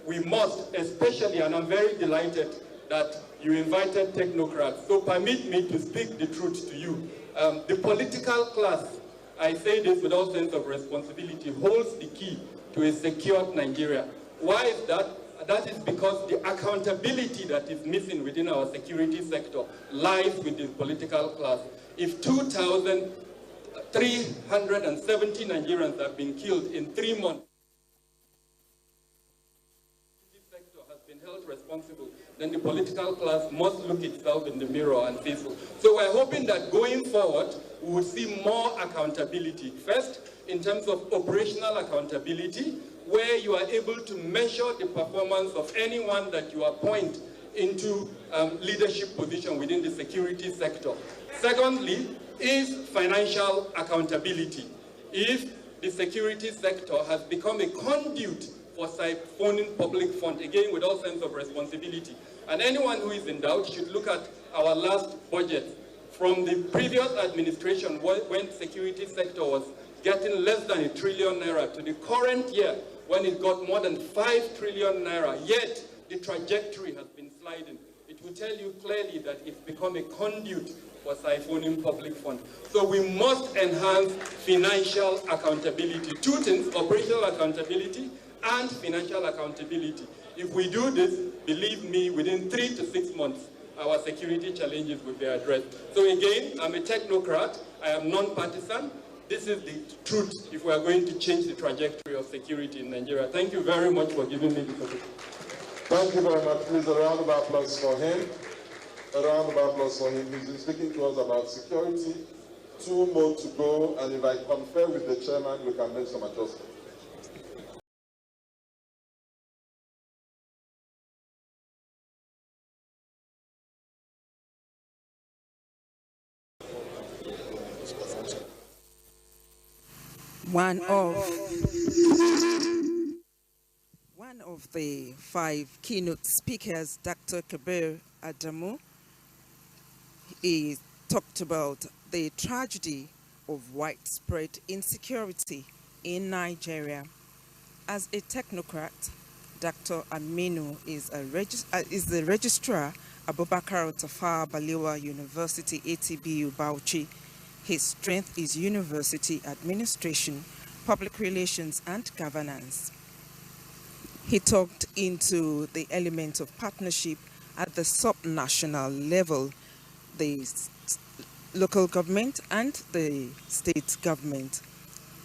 we must, especially, and I'm very delighted that you invited technocrats, so permit me to speak the truth to you. The political class, I say this with all sense of responsibility, holds the key to a secured Nigeria. Why is that? That is because the accountability that is missing within our security sector lies with the political class. If 2,370 Nigerians have been killed in 3 months, the sector has been held responsible, then the political class must look itself in the mirror and say so. So we're hoping that going forward, we will see more accountability. First, in terms of operational accountability, where you are able to measure the performance of anyone that you appoint into leadership position within the security sector. Secondly, is financial accountability. If the security sector has become a conduit for siphoning public funds, again with all sense of responsibility. And anyone who is in doubt should look at our last budget. From the previous administration, when security sector was getting less than ₦1 trillion to the current year, when it got more than 5 trillion naira, yet the trajectory has been sliding. It will tell you clearly that it's become a conduit for siphoning public funds. So we must enhance financial accountability. Two things, operational accountability and financial accountability. If we do this, believe me, within 3 to 6 months, our security challenges will be addressed. So again, I'm a technocrat, I am non-partisan. This is the truth if we are going to change the trajectory of security in Nigeria. Thank you very much for giving me this opportunity. Thank you very much. Please, a round of applause for him. A round of applause for him. He's been speaking to us about security. 2 more to go, and if I confer with the chairman, we can make some adjustments. One of the 5 keynote speakers, Dr. Kabir Adamu, he talked about the tragedy of widespread insecurity in Nigeria. As a technocrat, Dr. Aminu is the registrar at Abubakar Tafawa Balewa University, ATBU Bauchi. His strength is university administration, public relations, and governance. He talked into the element of partnership at the sub-national level, the local government and the state government.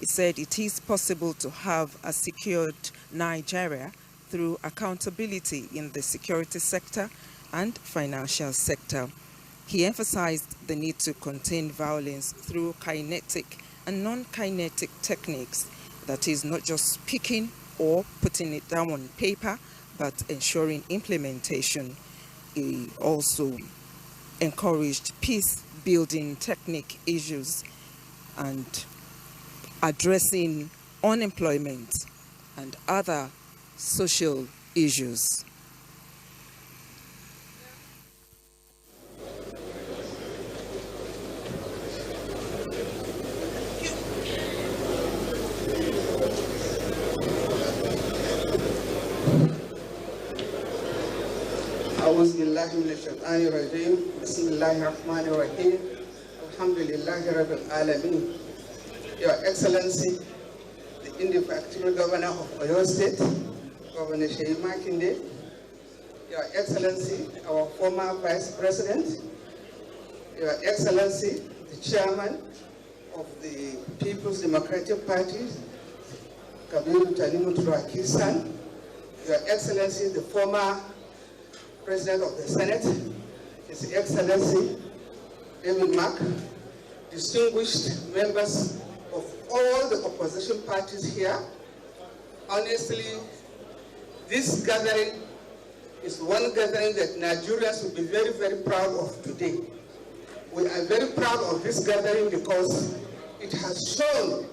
He said it is possible to have a secured Nigeria through accountability in the security sector and financial sector. He emphasized the need to contain violence through kinetic and non-kinetic techniques, that is, not just speaking or putting it down on paper, but ensuring implementation. He also encouraged peace-building technique issues and addressing unemployment and other social issues. أعوذ بالله من الشيطان الرجيم بسم الله الرحمن الرحيم الحمد لله رب العالمين. Your Excellency, the Indefectible Governor of Oyo State, Governor Sheyi Makinde, Your Excellency, our former Vice President, Your Excellency, the Chairman of the People's Democratic Party, Kabiru Tanimu Turaki-san, Your Excellency, the former President of the Senate, His Excellency David Mark, distinguished members of all the opposition parties here. Honestly, this gathering is one gathering that Nigerians will be very, very proud of today. We are very proud of this gathering because it has shown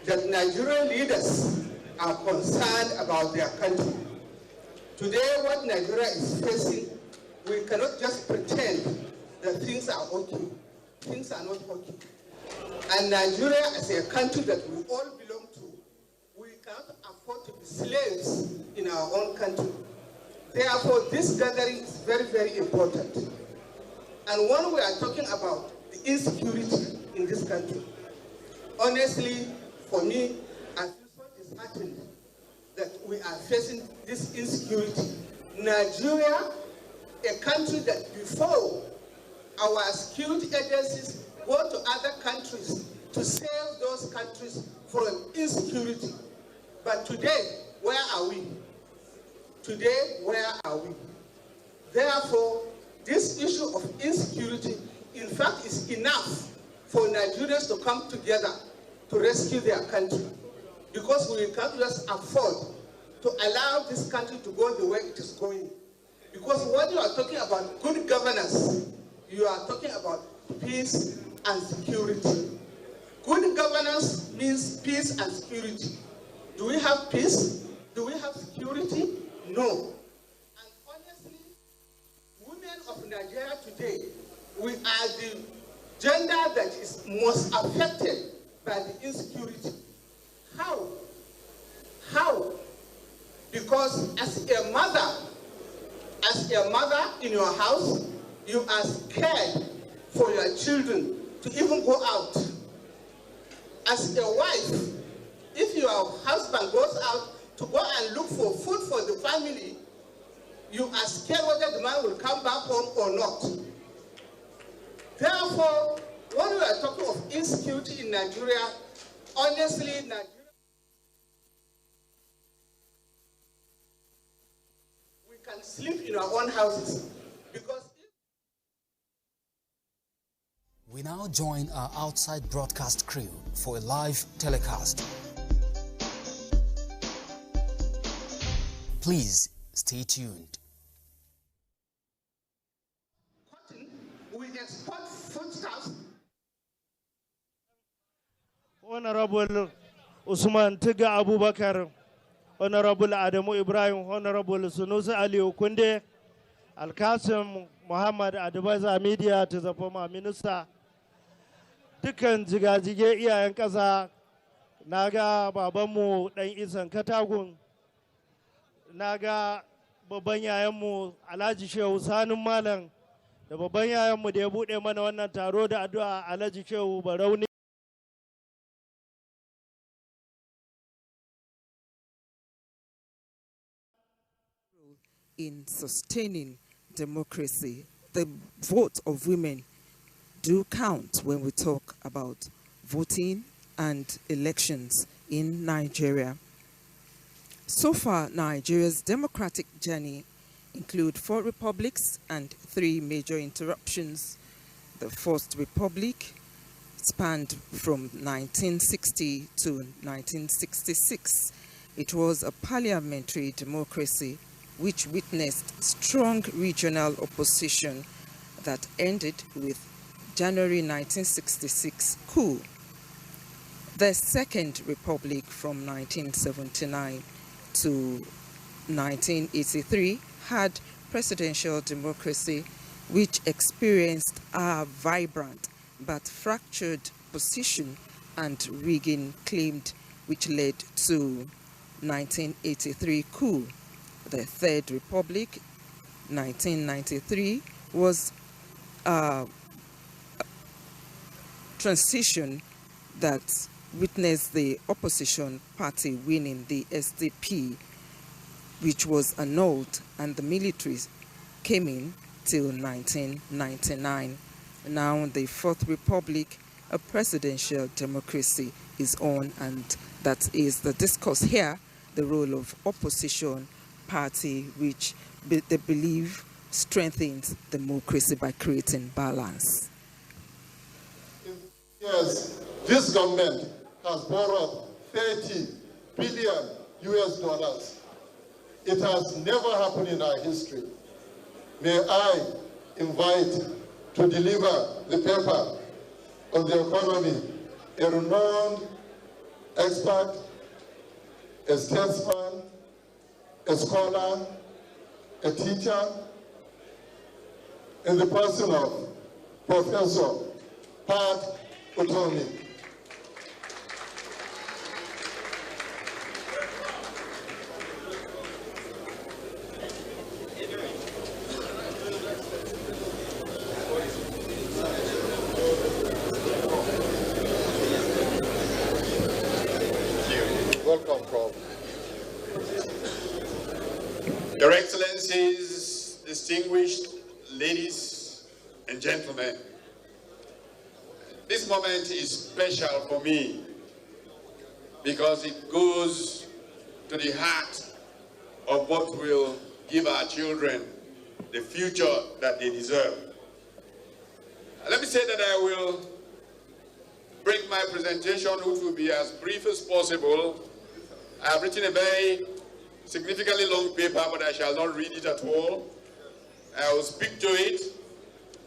that Nigerian leaders are concerned about their country. Today, what Nigeria is facing, we cannot just pretend that things are okay. Things are not okay. And Nigeria, as a country that we all belong to, we cannot afford to be slaves in our own country. Therefore, this gathering is very, very important. And when we are talking about the insecurity in this country, honestly, for me, I feel so disheartened that we are facing this insecurity. Nigeria, a country that before our security agencies go to other countries to save those countries from insecurity. But today, where are we? Today, where are we? Therefore, this issue of insecurity, in fact, is enough for Nigerians to come together to rescue their country. Because we can't just afford to allow this country to go the way it is going. Because when you are talking about good governance, you are talking about peace and security. Good governance means peace and security. Do we have peace? Do we have security? No. And honestly, women of Nigeria today, we are the gender that is most affected by the insecurity. How? How? Because as a mother in your house, you are scared for your children to even go out. As a wife, if your husband goes out to go and look for food for the family, you are scared whether the man will come back home or not. Therefore, when we are talking of insecurity in Nigeria, honestly, Nigeria, we can sleep in our own houses. Because we now join our outside broadcast crew for a live telecast. Please stay tuned. We export foodstuffs. Honorable Usman Tiga Abubakar, Honorable Adamu Ibrahim, Honorable Sunusi Ali Okunde, Al-Qasim Muhammad Advisor Media to the former minister, dukkan jigajige iyayen ƙasa, naga babanmu ɗan isan katagun, naga babban yayanmu Alhaji Shehu Sanin Malam, da babban yayanmu da ya buɗe mana wannan taro da addu'a Alhaji Shehu Barauni. In sustaining democracy, the vote of women do count when we talk about voting and elections in Nigeria. So far, Nigeria's democratic journey includes 4 republics and 3 major interruptions. The First Republic spanned from 1960 to 1966. It was a parliamentary democracy which witnessed strong regional opposition that ended with January 1966 coup. The Second Republic from 1979 to 1983 had presidential democracy which experienced a vibrant but fractured position and rigging claimed, which led to 1983 coup. The Third Republic, 1993, was a transition that witnessed the opposition party winning the SDP, which was annulled, and the military came in till 1999. Now the Fourth Republic, a presidential democracy, is on, and that is the discourse here, the role of opposition party, which they believe strengthens democracy by creating balance. Yes, this government has borrowed $30 billion US. It has never happened in our history. May I invite to deliver the paper on the economy a renowned expert, a statesman, a scholar, a teacher, in the person of Professor Pat Utomi. Welcome, Prof. Your Excellencies, distinguished ladies and gentlemen, this moment is special for me because it goes to the heart of what will give our children the future that they deserve. Let me say that I will break my presentation, which will be as brief as possible. I have written a very significantly long paper, but I shall not read it at all. I will speak to it,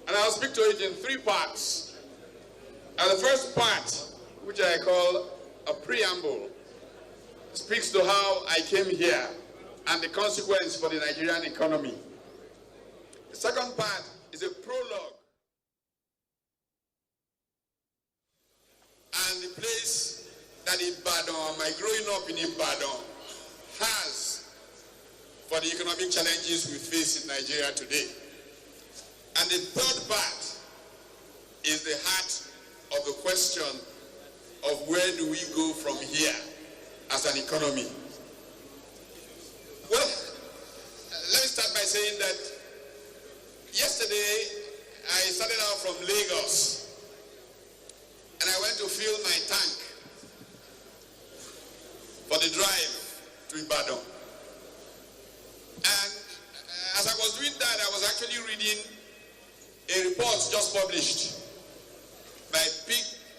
and I will speak to it in 3 parts. And the first part, which I call a preamble, speaks to how I came here and the consequence for the Nigerian economy. The second part is a prologue and the place that Ibadan, my growing up in Ibadan, has for the economic challenges we face in Nigeria today. And the third part is the heart of the question of where do we go from here as an economy. Well, let me start by saying that yesterday I started out from Lagos and I went to fill my tank for the drive to Ibadan. And as I was doing that, I was actually reading a report just published by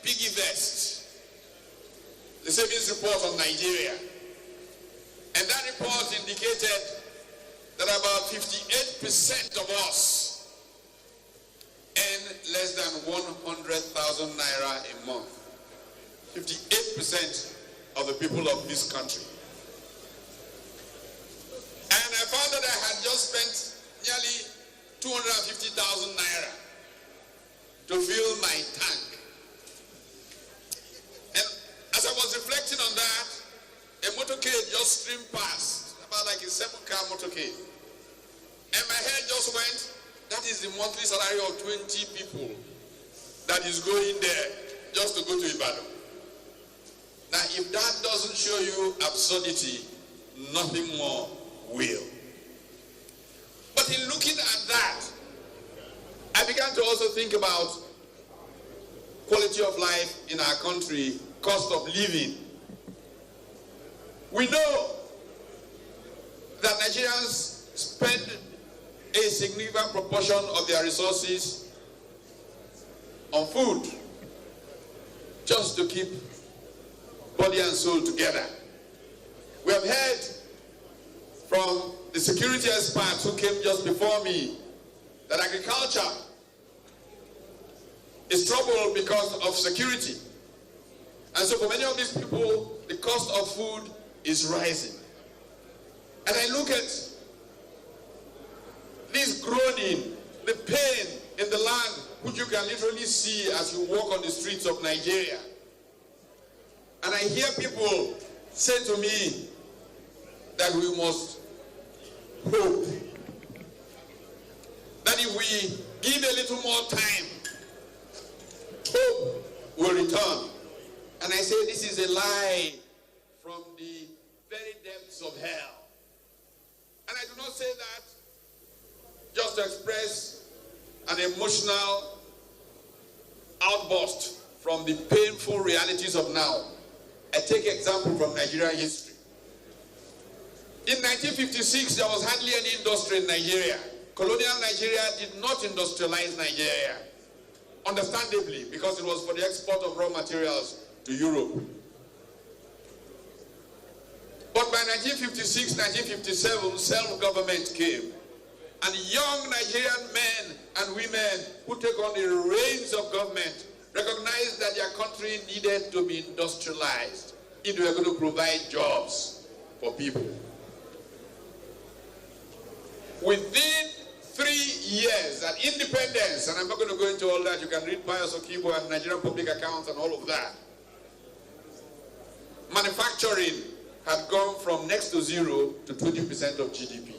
Piggy Vest, the savings report on Nigeria. And that report indicated that about 58% of us earn less than 100,000 naira a month. 58% of the people of this country. And I found that I had just spent nearly 250,000 naira to fill my tank. And as I was reflecting on that, a motorcade just streamed past, about like a 7-car motorcade. And my head just went, that is the monthly salary of 20 people that is going there just to go to Ibadan. Now, if that doesn't show you absurdity, nothing more will. But in looking at that, I began to also think about quality of life in our country cost of living. We know that Nigerians spend a significant proportion of their resources on food just to keep body and soul together. We have heard from the security experts who came just before me that agriculture is troubled because of security. And so for many of these people, the cost of food is rising. And I look at this groaning, the pain in the land, which you can literally see as you walk on the streets of Nigeria. And I hear people say to me that we must hope that if we give a little more time, hope will return. And I say this is a lie from the very depths of hell. And I do not say that just to express an emotional outburst from the painful realities of now. I take example from Nigerian history. In 1956, there was hardly any industry in Nigeria. Colonial Nigeria did not industrialize Nigeria, understandably, because it was for the export of raw materials to Europe. But by 1956, 1957, self-government came. And young Nigerian men and women who take on the reins of government recognized that their country needed to be industrialized if they were going to provide jobs for people. Within 3 years at independence, and I'm not going to go into all that, you can read Pius Okibo and Nigerian public accounts and all of that, manufacturing had gone from next to zero to 20% of GDP.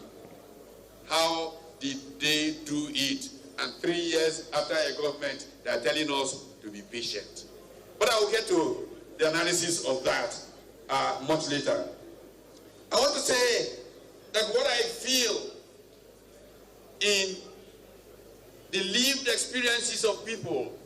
How did they do it? And 3 years after a government, they are telling us to be patient. But I will get to the analysis of that much later. I want to say that what I feel in the lived experiences of people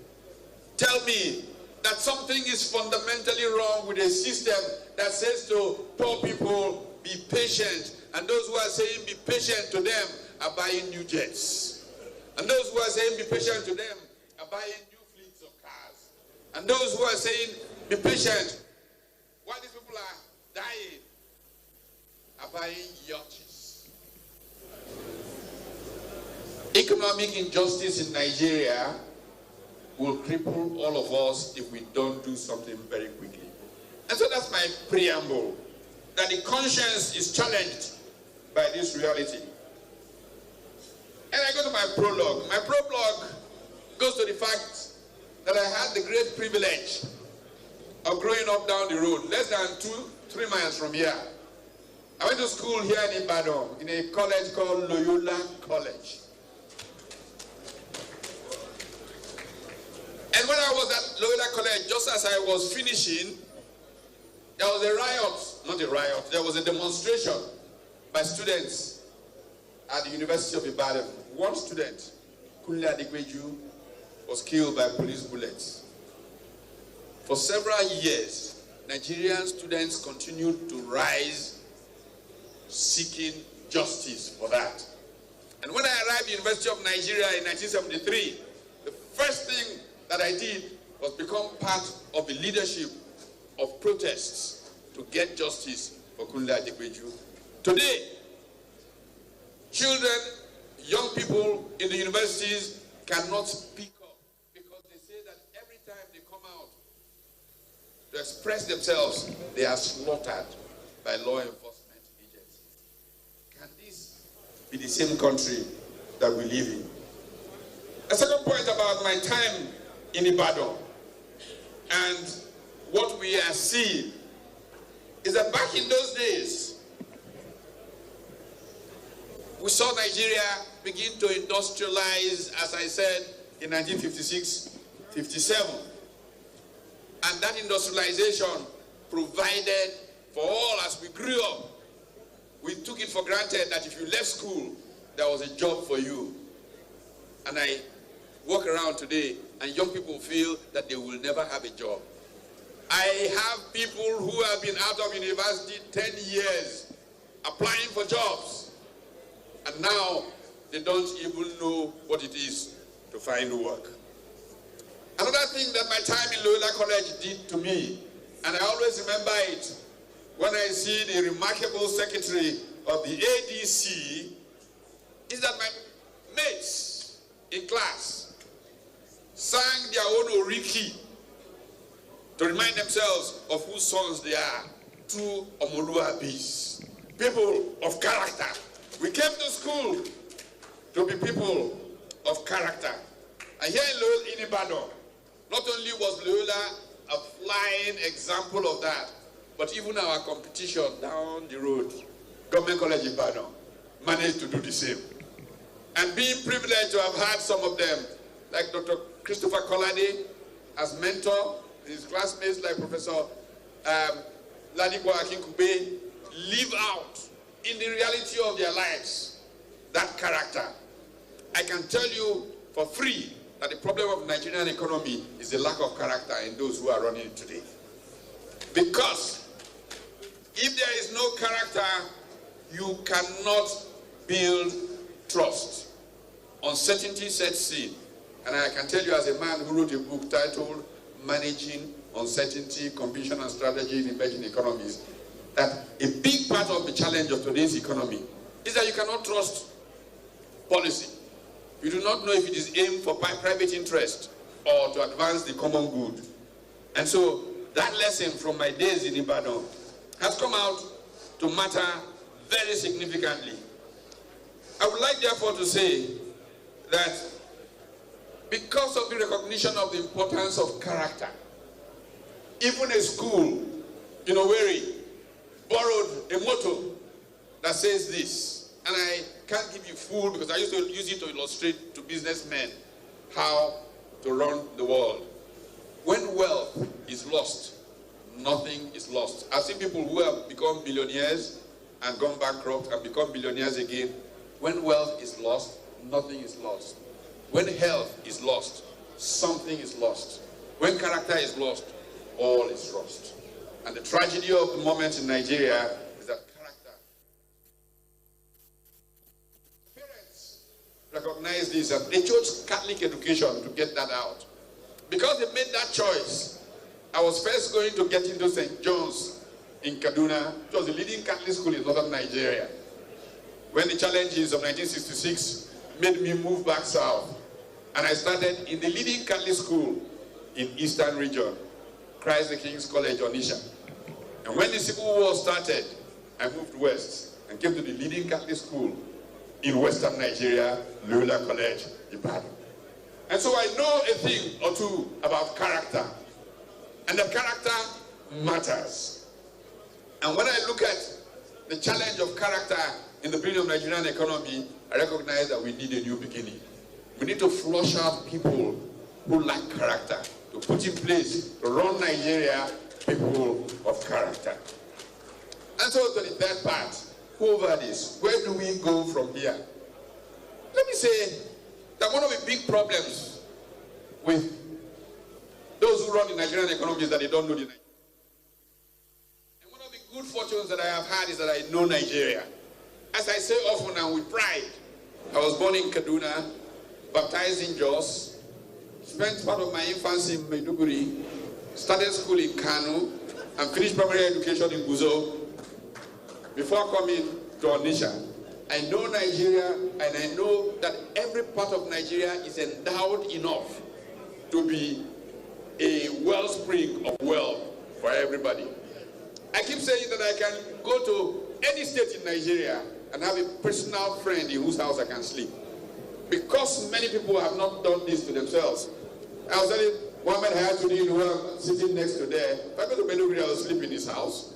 tell me that something is fundamentally wrong with a system that says to poor people, be patient, and those who are saying be patient to them are buying new jets. And those who are saying be patient to them are buying new fleets of cars. And those who are saying be patient while these people are dying are buying yachts. Economic injustice in Nigeria will cripple all of us if we don't do something very quickly. And so that's my preamble, that the conscience is challenged by this reality. And I go to my prologue. My prologue goes to the fact that I had the great privilege of growing up down the road, less than 2-3 miles from here. I went to school here in Ibadan, in a college called Loyola College. And when I was at Loyola College, just as I was finishing, there was a riot, not a riot, there was a demonstration by students at the University of Ibadan. One student, Kunle Adigbeju, was killed by police bullets. For several years, Nigerian students continued to rise, seeking justice for that. And when I arrived at the University of Nigeria in 1973, the first thing that I did was become part of the leadership of protests to get justice for Kunle Adigbeju. Today, children, young people in the universities cannot speak up because they say that every time they come out to express themselves, they are slaughtered by law enforcement agencies. Can this be the same country that we live in? A second point about my time in Ibadan and what we are seeing is that back in those days, we saw Nigeria begin to industrialize, as I said, in 1956, 57. And that industrialization provided for all as we grew up. We took it for granted that if you left school, there was a job for you. And I walk around today and young people feel that they will never have a job. I have people who have been out of university 10 years applying for jobs, and now they don't even know what it is to find work. Another thing that my time in Loyola College did to me, and I always remember it, when I see the remarkable secretary of the ADC, is that my mates in class sang their own oriki to remind themselves of whose sons they are. True Omoluabis, people of character. We came to school to be people of character. And here in Ibadan, not only was Loyola a flying example of that, but even our competition down the road, Government College Ibadan, managed to do the same. And being privileged to have had some of them, like Dr. Christopher Kolade as mentor, his classmates like Professor Ladipo Akinkube, live out in the reality of their lives that character. I can tell you for free that the problem of the Nigerian economy is the lack of character in those who are running it today. Because if there is no character, you cannot build trust. Uncertainty sets in. And I can tell you as a man who wrote a book titled Managing Uncertainty, Competition and Strategy in Emerging Economies, that a big part of the challenge of today's economy is that you cannot trust policy. You do not know if it is aimed for private interest or to advance the common good. And so that lesson from my days in Ibadan has come out to matter very significantly. I would like therefore to say that because of the recognition of the importance of character, even a school in Owerri borrowed a motto that says this, and I can't give you full because I used to use it to illustrate to businessmen how to run the world. When wealth is lost, nothing is lost. I've seen people who have become billionaires and gone bankrupt and become billionaires again. When wealth is lost, nothing is lost. When health is lost, something is lost. When character is lost, all is lost. And the tragedy of the moment in Nigeria is that character. Parents recognize this and they chose Catholic education to get that out. Because they made that choice, I was first going to get into St. John's in Kaduna. It was the leading Catholic school in northern Nigeria. When the challenges of 1966 made me move back south, and I started in the leading Catholic school in Eastern Region, Christ the King's College, Onitsha. And when the Civil War started, I moved west and came to the leading Catholic school in Western Nigeria, Loyola College, Ibadan. And so I know a thing or two about character, and that character matters. And when I look at the challenge of character in the building of Nigerian economy, I recognize that we need a new beginning. We need to flush out people who lack character, to put in place, to run Nigeria, people of character. And so to the third part, over this, where do we go from here? Let me say that one of the big problems with those who run the Nigerian economy is that they don't know the Nigerian. And one of the good fortunes that I have had is that I know Nigeria. As I say often and with pride, I was born in Kaduna, baptized in Jos, spent part of my infancy in Maiduguri, started school in Kano, and finished primary education in Buzo before coming to Onitsha. I know Nigeria, and I know that every part of Nigeria is endowed enough to be a wellspring of wealth for everybody. I keep saying that I can go to any state in Nigeria and have a personal friend in whose house I can sleep. Because many people have not done this to themselves. I was telling Mohammed Hayatuddin, who I'm sitting next to there, if I go to Maiduguri, I will sleep in his house.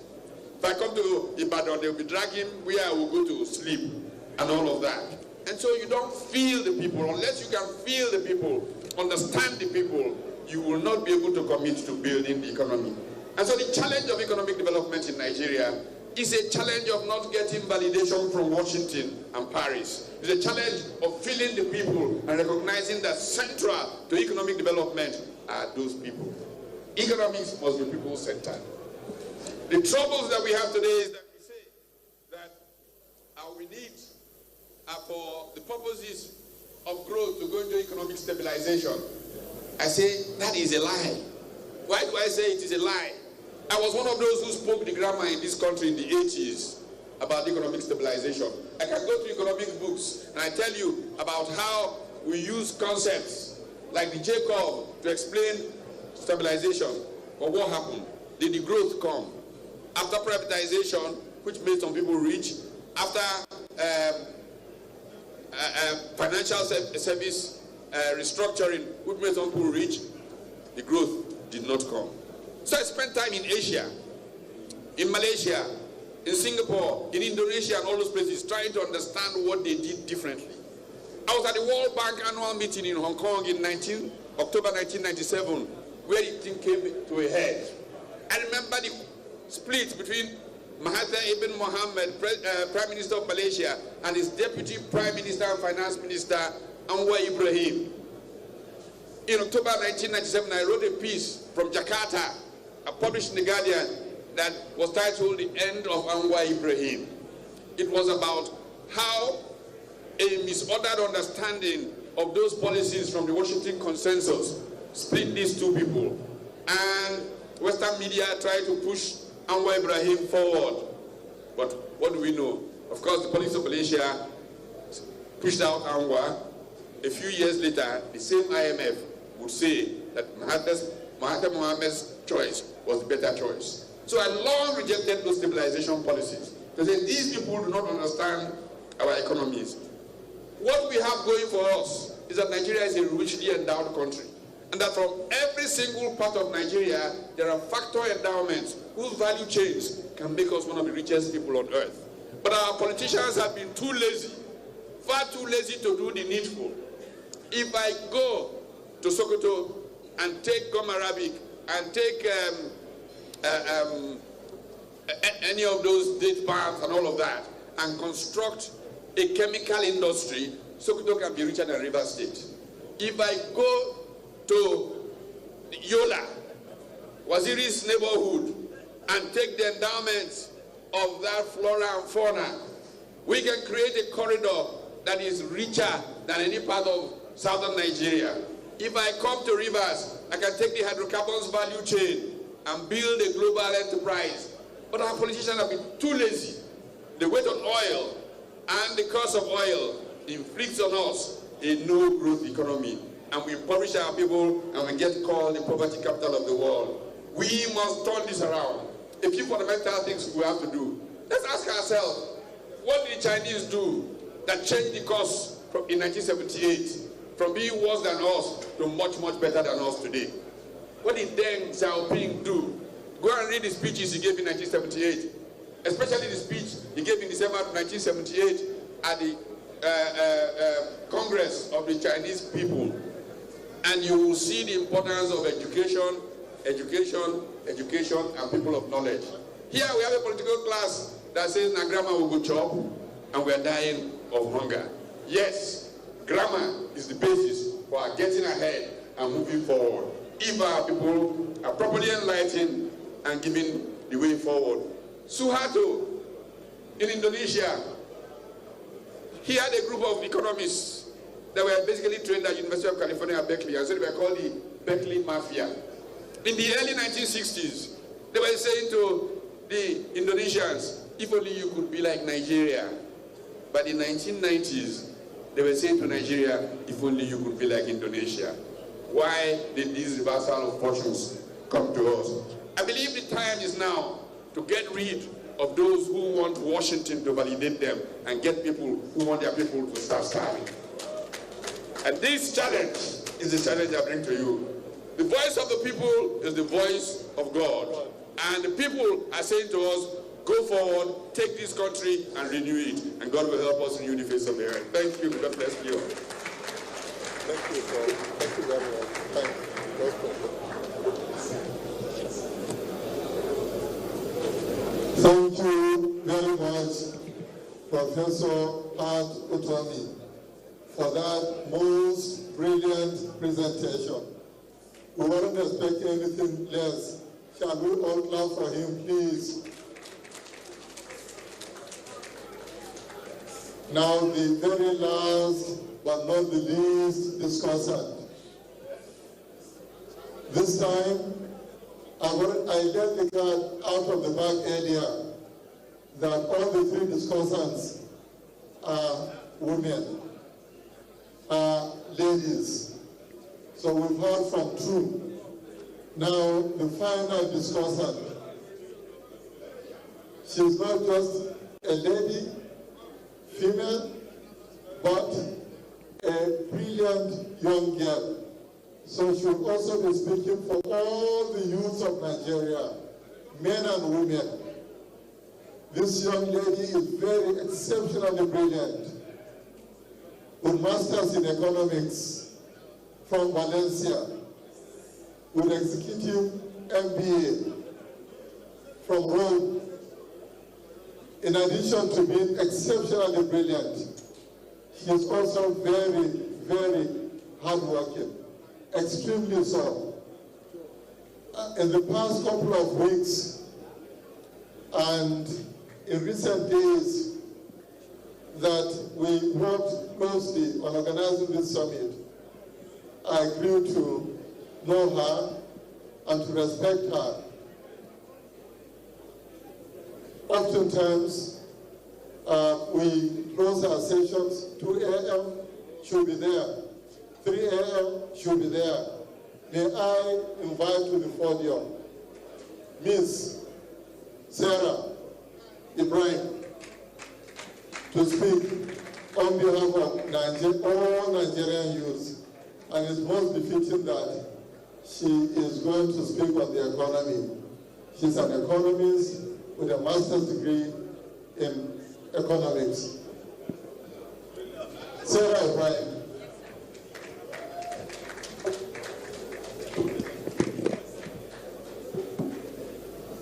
If I come to Ibadan, they'll be dragging where I will go to sleep and all of that. And so you don't feel the people. Unless you can feel the people, understand the people, you will not be able to commit to building the economy. And so the challenge of economic development in Nigeria is a challenge of not getting validation from Washington and Paris. It's a challenge of feeling the people and recognizing that central to economic development are those people. Economics must be people-centered. The troubles that we have today is that we say that we need for the purposes of growth to go into economic stabilization. I say that is a lie. Why do I say it is a lie? I was one of those who spoke the grammar in this country in the 80s about economic stabilization. I can go to economic books and I tell you about how we use concepts like the J-curve to explain stabilization. But what happened? Did the growth come? After privatization, which made some people rich, after financial service restructuring, which made some people rich, the growth did not come. So I spent time in Asia, in Malaysia, in Singapore, in Indonesia, and all those places, trying to understand what they did differently. I was at the World Bank annual meeting in Hong Kong in October 1997, where the thing came to a head. I remember the split between Mahathir Ibn Mohamad, Prime Minister of Malaysia, and his Deputy Prime Minister and Finance Minister, Anwar Ibrahim. In October 1997, I wrote a piece from Jakarta, published in The Guardian, that was titled The End of Anwar Ibrahim. It was about how a misordered understanding of those policies from the Washington Consensus split these two people. And Western media tried to push Anwar Ibrahim forward. But what do we know? Of course, the police of Malaysia pushed out Anwar. A few years later, the same IMF would say that Mahathir Mohamad's choice was the better choice. So I long rejected those stabilization policies. They said these people do not understand our economies. What we have going for us is that Nigeria is a richly endowed country, and that from every single part of Nigeria, there are factor endowments whose value chains can make us one of the richest people on earth. But our politicians have been too lazy, far too lazy to do the needful. If I go to Sokoto and take Gom Arabic and take any of those date palms and all of that, and construct a chemical industry, Sokoto can be richer than Rivers State. If I go to Yola, Waziri's neighborhood, and take the endowments of that flora and fauna, we can create a corridor that is richer than any part of southern Nigeria. If I come to Rivers, I can take the hydrocarbons value chain and build a global enterprise. But our politicians have been too lazy. They wait on oil, and the cost of oil inflicts on us a no-growth economy. And we impoverish our people, and we get called the poverty capital of the world. We must turn this around. A few fundamental things we have to do. Let's ask ourselves, what did the Chinese do that changed the course in 1978 from being worse than us to much, much better than us today? What did Deng Xiaoping do? Go and read the speeches he gave in 1978, especially the speech he gave in December 1978 at the Congress of the Chinese people. And you will see the importance of education, and people of knowledge. Here we have a political class that says, "Na grammar will go chop," and we are dying of hunger. Yes, grammar is the basis for our getting ahead and moving forward. If our people are properly enlightened and given the way forward. Suharto in Indonesia, he had a group of economists that were basically trained at University of California at Berkeley, and so they were called the Berkeley Mafia. In the early 1960s, they were saying to the Indonesians, if only you could be like Nigeria. By the 1990s, they were saying to Nigeria, if only you could be like Indonesia. Why did this reversal of fortunes come to us? I believe the time is now to get rid of those who want Washington to validate them and get people who want their people to start starving. And this challenge is the challenge I bring to you. The voice of the people is the voice of God. And the people are saying to us, go forward, take this country and renew it. And God will help us renew the face of the earth. Thank you. God bless you. Thank you, sir. Thank you very much. Thank you. Thank you very much, Professor Art Utomi, for that most brilliant presentation. We weren't expecting anything less. Shall we all clap for him, please? Now, the very last, but not the least, discussant. This time, I let the card out of the bag earlier that all the three discussants are women, are ladies. So we've heard from two. Now, the final discussant. She's not just a lady, female, but a brilliant young girl. So she'll also be speaking for all the youths of Nigeria, men and women. This young lady is very exceptionally brilliant, with masters in economics from Valencia, with executive MBA from Rome. In addition to being exceptionally brilliant, she is also very, very hardworking, extremely so. In the past couple of weeks and in recent days that we worked closely on organizing this summit, I grew to know her and to respect her. Oftentimes, we close our sessions, 2 a.m. she'll be there, 3 a.m. she'll be there. May I invite to the podium Ms. Sarah Ibrahim to speak on behalf of all Nigerian youths, and it's most befitting that she is going to speak on the economy. She's an economist with a master's degree in economics. Sarah Ibrahim.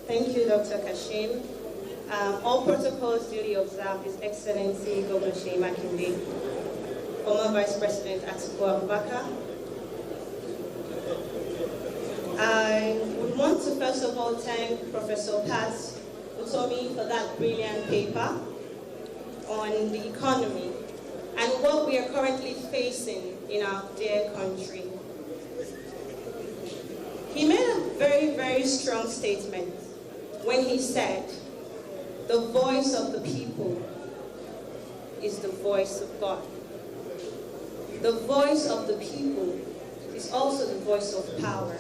Thank you, Dr. Kashim. All protocols duly observed, His Excellency Governor Sheyi Makinde, former Vice President Atiku Abubakar. I would want to first of all thank Professor Pat Utomi for that brilliant paper on the economy and what we are currently facing in our dear country. He made a very, very strong statement when he said, the voice of the people is the voice of God. The voice of the people is also the voice of power.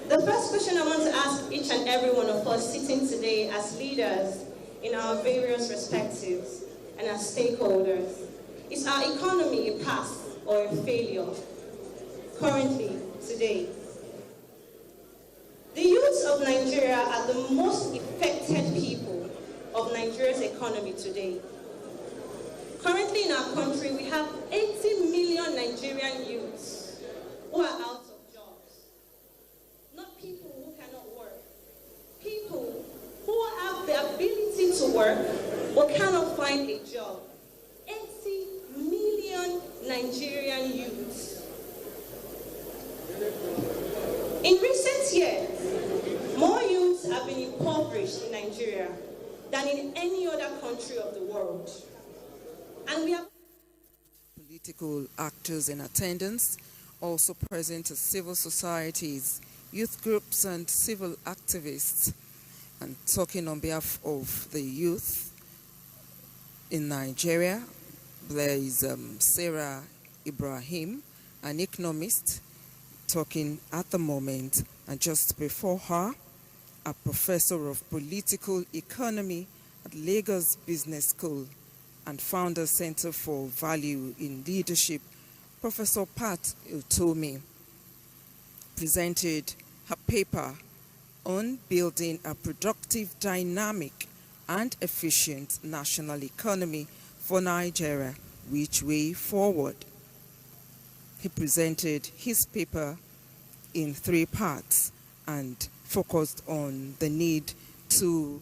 The first question I want to ask each and every one of us sitting today as leaders in our various perspectives and as stakeholders, is our economy a pass or a failure currently, today? The youths of Nigeria are the most affected people of Nigeria's economy today. Currently in our country, we have 80 million Nigerian youths who are out of jobs. Not people who cannot work. People who have the ability to work but cannot find a job. 80 million Nigerian youths. In recent years, more youths have been impoverished in Nigeria than in any other country of the world. And we have political actors in attendance, also present as civil societies, youth groups and civil activists. And talking on behalf of the youth in Nigeria, there is Sarah Ibrahim, an economist, talking at the moment, and just before her, a professor of political economy at Lagos Business School and founder Center for Value in Leadership, Professor Pat Utomi, presented her paper on building a productive, dynamic, and efficient national economy for Nigeria, Which Way Forward. He presented his paper in 3 parts and focused on the need to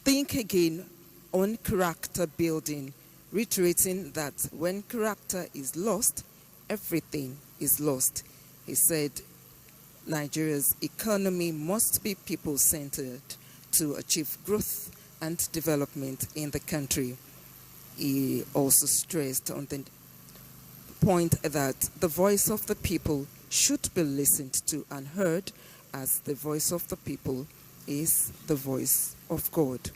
think again on character building, reiterating that when character is lost, everything is lost. He said Nigeria's economy must be people-centered to achieve growth and development in the country. He also stressed on the point that the voice of the people should be listened to and heard, as the voice of the people is the voice of God.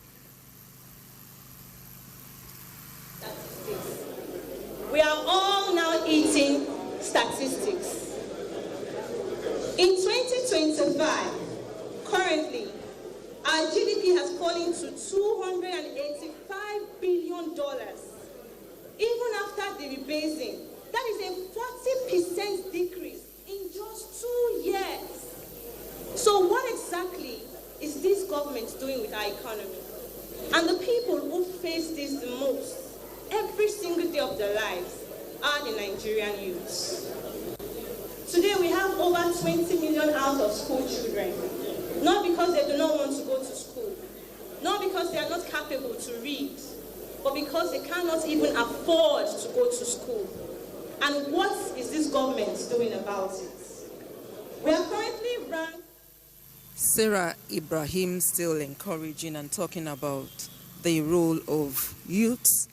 We are all now eating statistics. In 2025, currently, our GDP has fallen to $285 billion. Even after the rebasing, that is a 40% decrease in just 2 years. So what exactly is this government doing with our economy? And the people who face this the most every single day of their lives are the Nigerian youths. Today we have over 20 million out of school children, not because they do not want to go to school, not because they are not capable to read, but because they cannot even afford to go to school. And what is this government doing about it? We are currently ranked. Sarah Ibrahim still encouraging and talking about the role of youths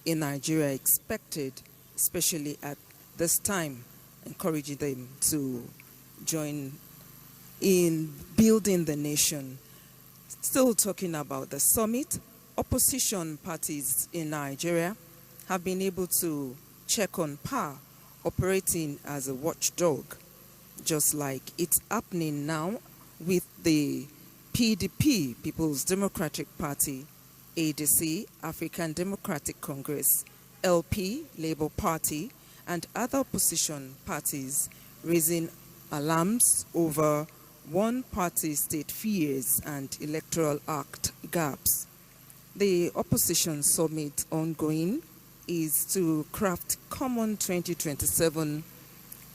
in Nigeria expected, especially at this time, encouraging them to join in building the nation. Still talking about the summit, opposition parties in Nigeria have been able to check on power, operating as a watchdog, just like it's happening now with the PDP, People's Democratic Party, ADC, African Democratic Congress, LP, Labour Party, and other opposition parties raising alarms over one-party state fears and electoral act gaps. The opposition summit ongoing is to craft common 2027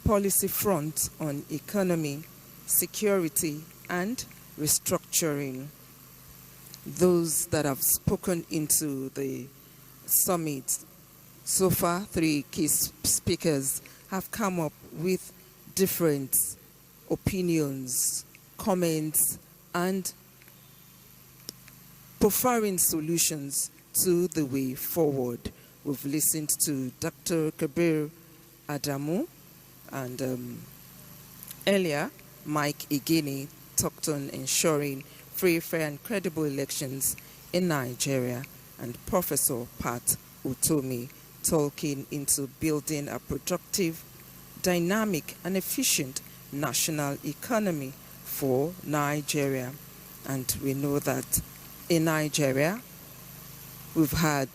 policy front on economy, security, and restructuring. Those that have spoken into the summit so far, 3 key speakers have come up with different opinions, comments, and profiling solutions to the way forward. We've listened to Dr. Kabir Adamu, and earlier, Mike Igini talked on ensuring free, fair, and credible elections in Nigeria, and Professor Pat Utomi talking into building a productive, dynamic, and efficient national economy for Nigeria. And we know that in Nigeria, we've had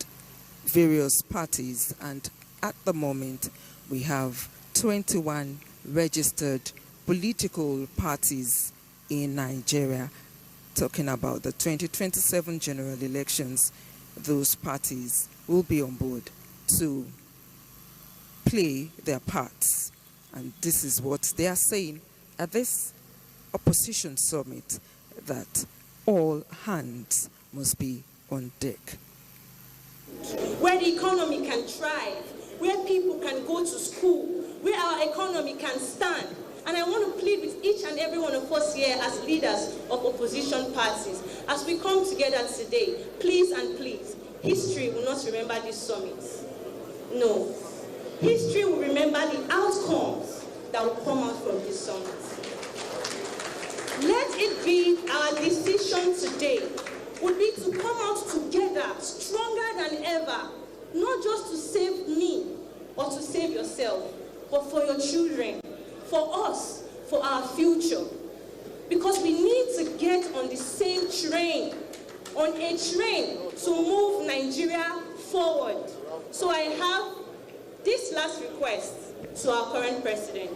various parties, and at the moment, we have 21 registered political parties in Nigeria. Talking about the 2027 general elections, those parties will be on board to play their parts. And this is what they are saying at this opposition summit, that all hands must be on deck. Where the economy can thrive, where people can go to school, where our economy can stand. And I want to plead with each and every one of us here as leaders of opposition parties, as we come together today, please and please, history will not remember this summit. No. History will remember the outcomes that will come out from this summit. Let it be our decision today would be to come out together, stronger than ever, not just to save me or to save yourself, but for your children, for us, for our future. Because we need to get on the same train, on a train to move Nigeria forward. So I have this last request to our current president.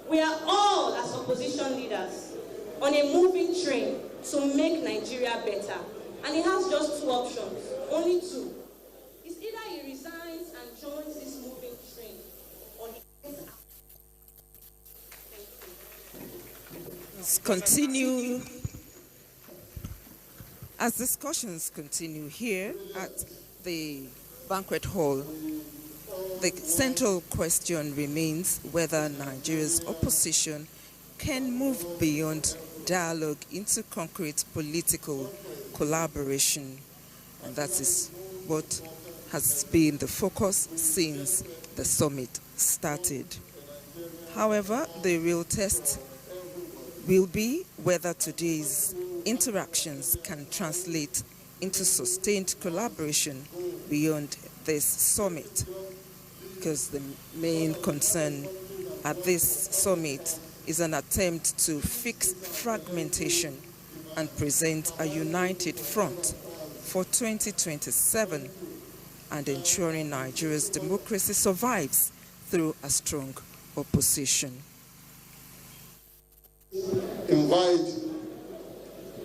We are all, as opposition leaders, on a moving train to make Nigeria better. And he has just 2 options, only 2. It's either he resigns and joins this moving train, or he gets out. Let's continue. As discussions continue here at the banquet hall, The central question remains whether Nigeria's opposition can move beyond dialogue into concrete political collaboration. And that is what has been the focus since the summit started. However, the real test will be whether today's interactions can translate into sustained collaboration beyond this summit, because the main concern at this summit is an attempt to fix fragmentation and present a united front for 2027 and ensuring Nigeria's democracy survives through a strong opposition. Invite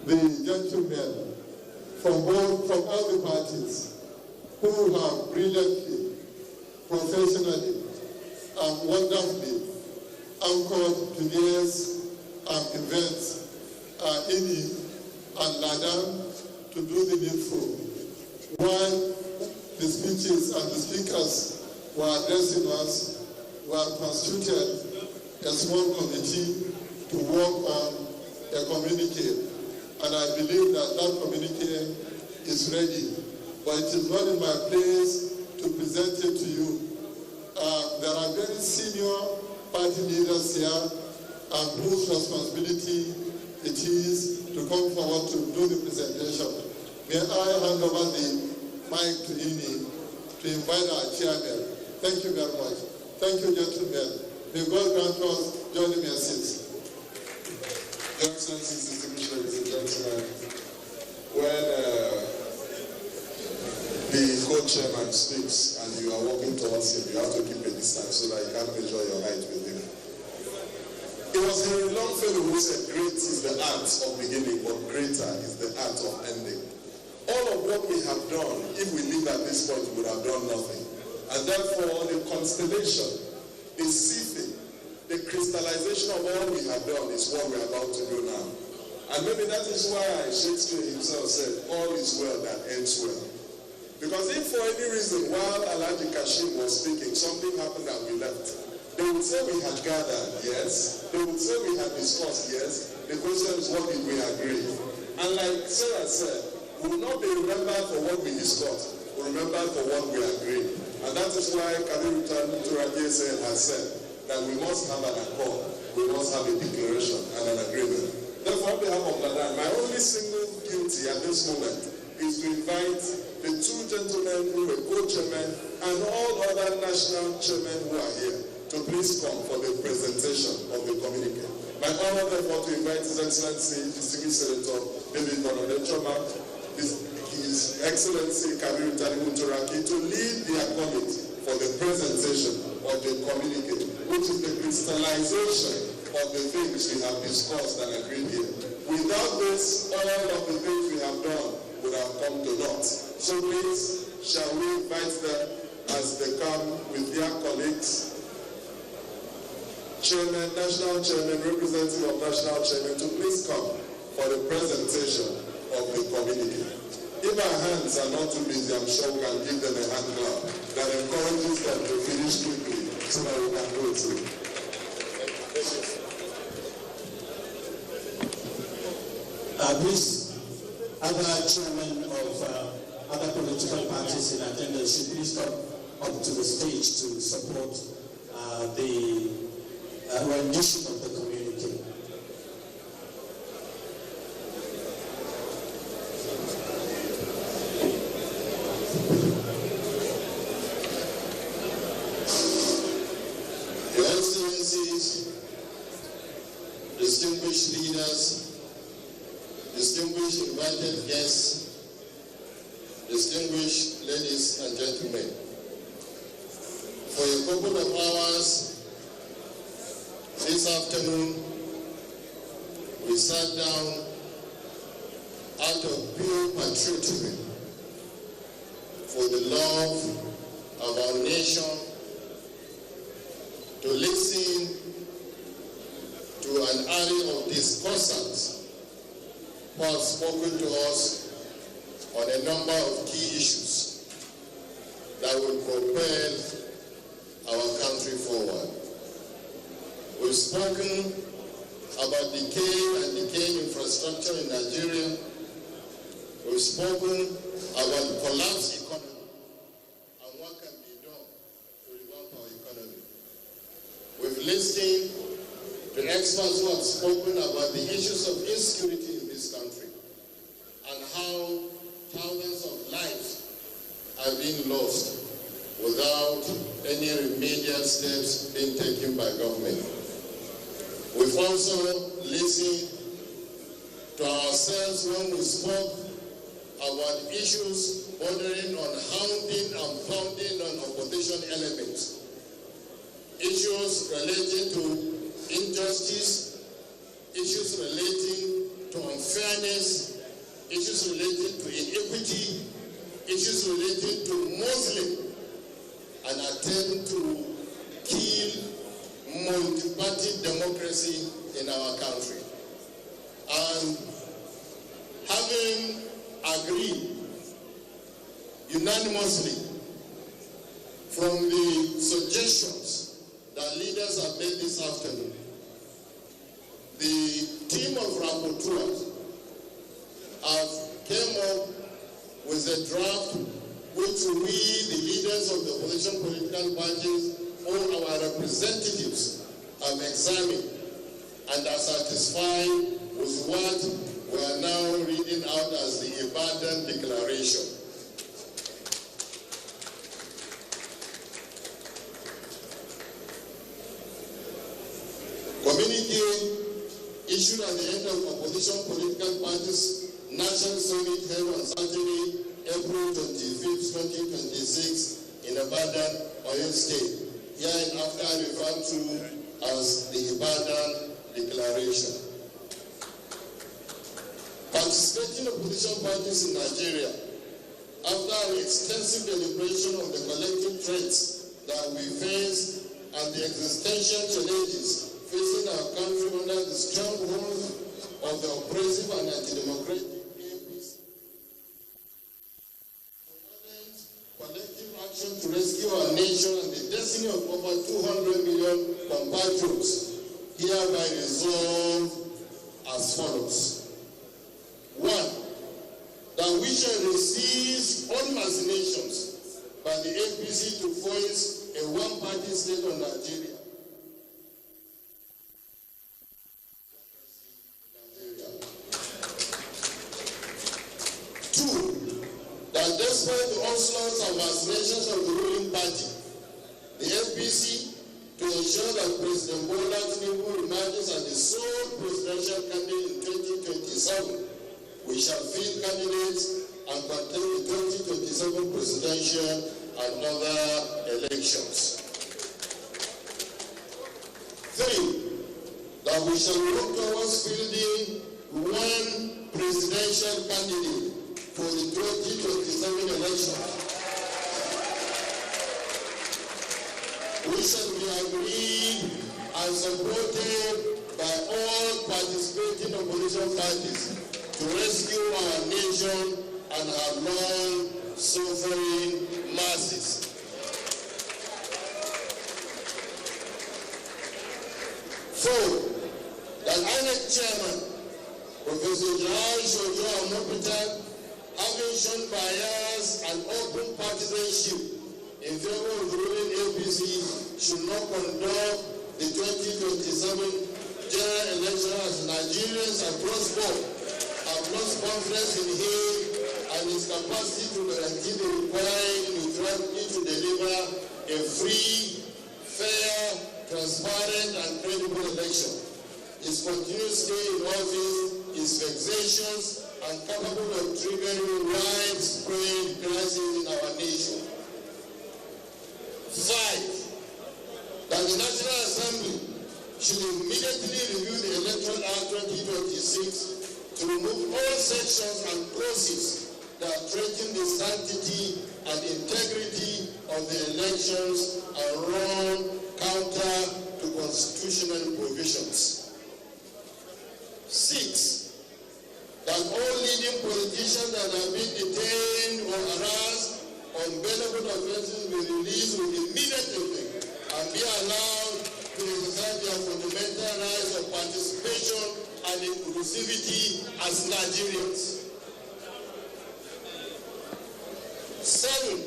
the gentlemen from all the parties who have brilliantly, professionally, and wonderfully anchored today's events, INI and Ladan, to do the needful. While the speeches and the speakers were addressing us, we have constituted a small committee to work on a communique. And I believe that that communique is ready. But it is not in my place to present it to you. There are very senior party leaders here and whose responsibility it is to come forward to do the presentation. May I hand over the mic to Ini to invite our chairman. Thank you very much. Thank you, gentlemen. May God grant us journey mercies. Your Excellencies, distinguished ladies and gentlemen, when the co-chairman speaks and you are walking towards him, you have to keep a distance so that you can't measure your height with him. It was Henry Longfellow who said, great is the art of beginning, but greater is the art of ending. All of what we have done, if we live at this point, we would have done nothing. And therefore, the constellation is seething. The crystallization of all we have done is what we are about to do now. And maybe that is why Shakespeare himself said, all is well that ends well. Because if for any reason, while Alhaji Kashim was speaking, something happened and we left, they would say we had gathered, yes. They would say we had discussed, yes. The question is, what did we agree? And like Sarah said, we will not be remembered for what we discussed. We will remember for what we agreed. And that is why Kabiru Turaki has said that we must have an accord. We must have a declaration and an agreement. Therefore, on behalf of Ladan, my only single duty at this moment is to invite the two gentlemen who were co-chairmen and all other national chairmen who are here to please come for the presentation of the communique. My honor, therefore, to invite His Excellency, Distinguished Senator David Bonadechoma, His Excellency Kabiru Turaki, to lead their committee for the presentation of the communique, which is the crystallization of the things we have discussed and agreed here. Without this, all of the things we have done would have come to naught. So please, shall we invite them as they come with their colleagues, Chairman, National Chairman, representative of National Chairman, to please come for the presentation of the communique. If our hands are not too busy, I'm sure we can give them a hand clap that encourages them to finish quickly so that we can go through. Please, other chairmen of other political parties in attendance should please come up to the stage to support the rendition of the communique. Your Excellencies, distinguished leaders, distinguished invited guests, distinguished ladies and gentlemen, for a couple of hours this afternoon, we sat down out of pure patriotism for the love of our nation to listen to an array of discussants who have spoken to us on a number of key issues that will propel We've spoken about decaying and decaying infrastructure in Nigeria. We've spoken about the collapsed economy and what can be done to revamp our economy. We've listened to experts who have spoken about the issues of insecurity in this country and how thousands of lives are being lost without any remedial steps being taken by government. We've also listened to ourselves when we spoke about issues bordering on hounding and pounding on opposition elements, issues relating to injustice, issues relating to unfairness, issues relating to inequity, issues relating to Muslim, an attempt to kill multi-party democracy in our country. And having agreed unanimously from the suggestions that leaders have made this afternoon, the team of rapporteurs have came up with a draft which we, the leaders of the opposition political parties, or our representatives have examined and are satisfied with what we are now reading out as the Ibadan Declaration. Communique issued at the end of opposition political parties' national summit held on Saturday, April 25, 2026 in Ibadan, Oyo State, hereinafter referred to as the Ibadan Declaration. Participating opposition parties in Nigeria, after an extensive deliberation of the collective threats that we face and the existential challenges facing our country under the stronghold of the oppressive and anti-democratic APC, collective action to rescue our nation and the destiny of over 200 million compatriots hereby resolve as follows. 1. That we shall resist all machinations by the APC to force a one-party state on Nigeria. 2. That despite the onslaughts and machinations of the ruling party, the APC, to ensure that President Bola Tinubu emerges as the sole presidential candidate in 2027, we shall field candidates and contest the 2027 presidential and other elections. 3. That we shall work towards fielding one presidential candidate for the 2027 election. We shall be agreed and supported by all participating opposition parties to rescue our nation and our long-suffering masses. 4. That INEC Chairman, Professor Jahal Shojo Amopita, having shown bias and open partisanship in favor of the ruling APC, should not conduct the 2027 general election as Nigerians across board have lost confidence in him and his capacity to guarantee the required neutrality to deliver a free, fair, transparent, and credible election. His continued stay in office is vexatious and capable of triggering widespread crisis in our nation. 5. That the National Assembly should immediately review the Electoral Act 2026 to remove all sections and clauses that threaten the sanctity and integrity of the elections and run counter to constitutional provisions. 6. That all leading politicians that have been detained or harassed on bailable offenses be released with immediate effect and be allowed to exercise their fundamental and inclusivity as Nigerians. 7,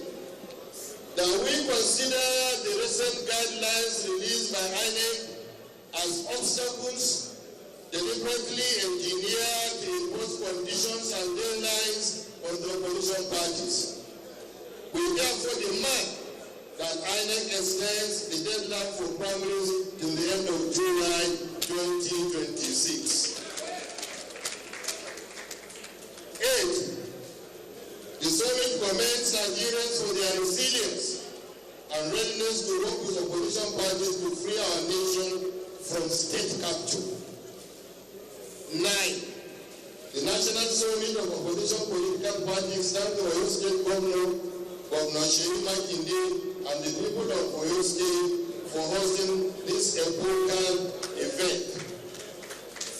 that we consider the recent guidelines released by INEC as obstacles deliberately engineered to impose conditions and deadlines on the opposition parties. We therefore demand that INEC extends the deadline for primaries till the end of July 2026. 8, the summit commends Nigerians for their resilience and readiness to work with opposition parties to free our nation from state capture. 9, the National Summit of Opposition Political Parties thank the Oyo State Governor Sheyi Makinde, and the people of Oyo State for hosting this epochal event.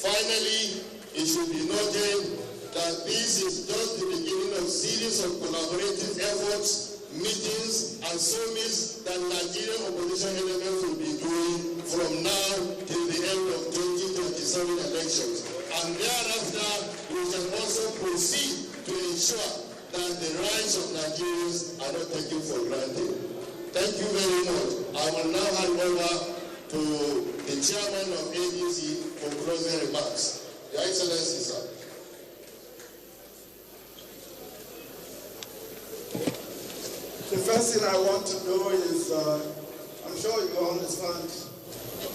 Finally, it should be noted that this is just the beginning of a series of collaborative efforts, meetings, and summits that Nigerian opposition elements will be doing from now till the end of 2027 elections. And thereafter, we can also proceed to ensure that the rights of Nigerians are not taken for granted. Thank you very much. I will now hand over to the chairman of ADC for closing remarks. Your Excellency, sir. The first thing I want to do is, I'm sure you understand,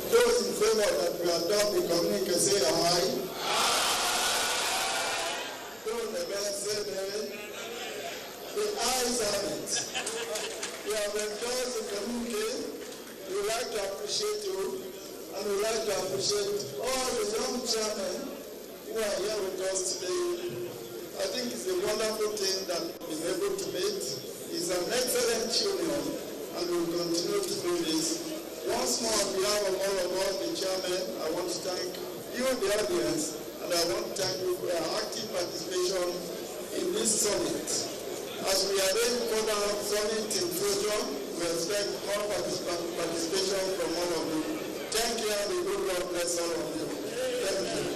those in favor that we adopt the communique say aye. Those in the best say nay. The ayes have it. We have endorsed the communique. We would like to appreciate you, and we would like to appreciate all the young chairmen who are here with us today. I think it's a wonderful thing that we've been able to meet. It's an excellent union, and we will continue to do this. Once more, on behalf of all of us, the chairman, I want to thank you, the audience, and I want to thank you for your active participation in this summit. As we are ready for the summit in future, we expect more participation from all of you. Thank you, and the good Lord bless all of you. Thank you.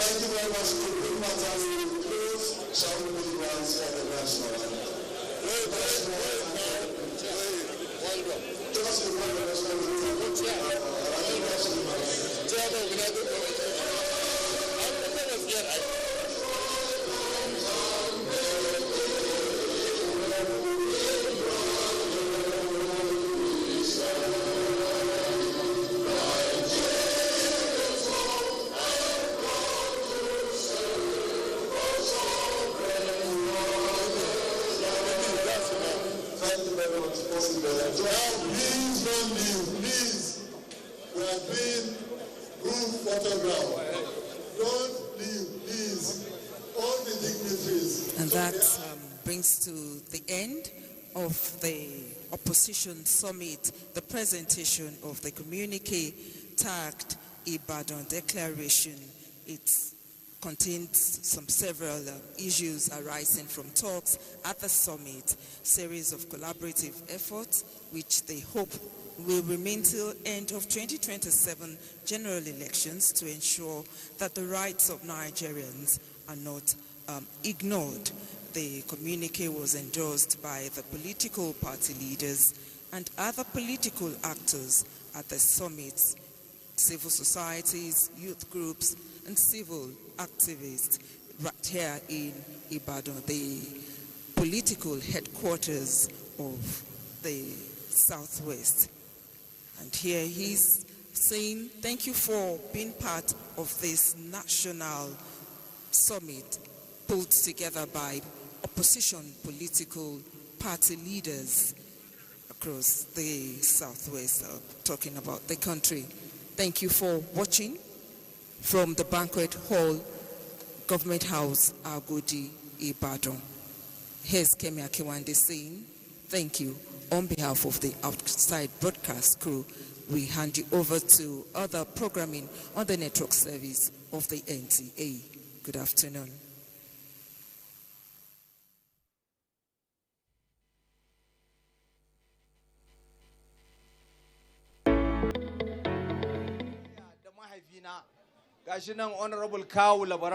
Thank you very much. The good matters will close. Shall we be grounds for the national anthem? Just before the national And that brings to the end of the opposition summit, the presentation of the communique tagged Ibadan Declaration. It contains several issues arising from talks at the summit, series of collaborative efforts which they hope will remain till end of 2027 general elections to ensure that the rights of Nigerians are not ignored. The communique was endorsed by the political party leaders and other political actors at the summit, civil societies, youth groups, and civil activists right here in Ibadan, the political headquarters of the Southwest. And here he's saying, thank you for being part of this national summit pulled together by opposition political party leaders across the Southwest, talking about the country. Thank you for watching from the banquet hall, Government House, Agodi, Ibadan. Here's Kemi Akiwande saying, thank you. On behalf of the outside broadcast crew, we hand you over to other programming on the network service of the NTA. Good afternoon. Da mahaifina Gashi nan Honorable Kawu Labaran.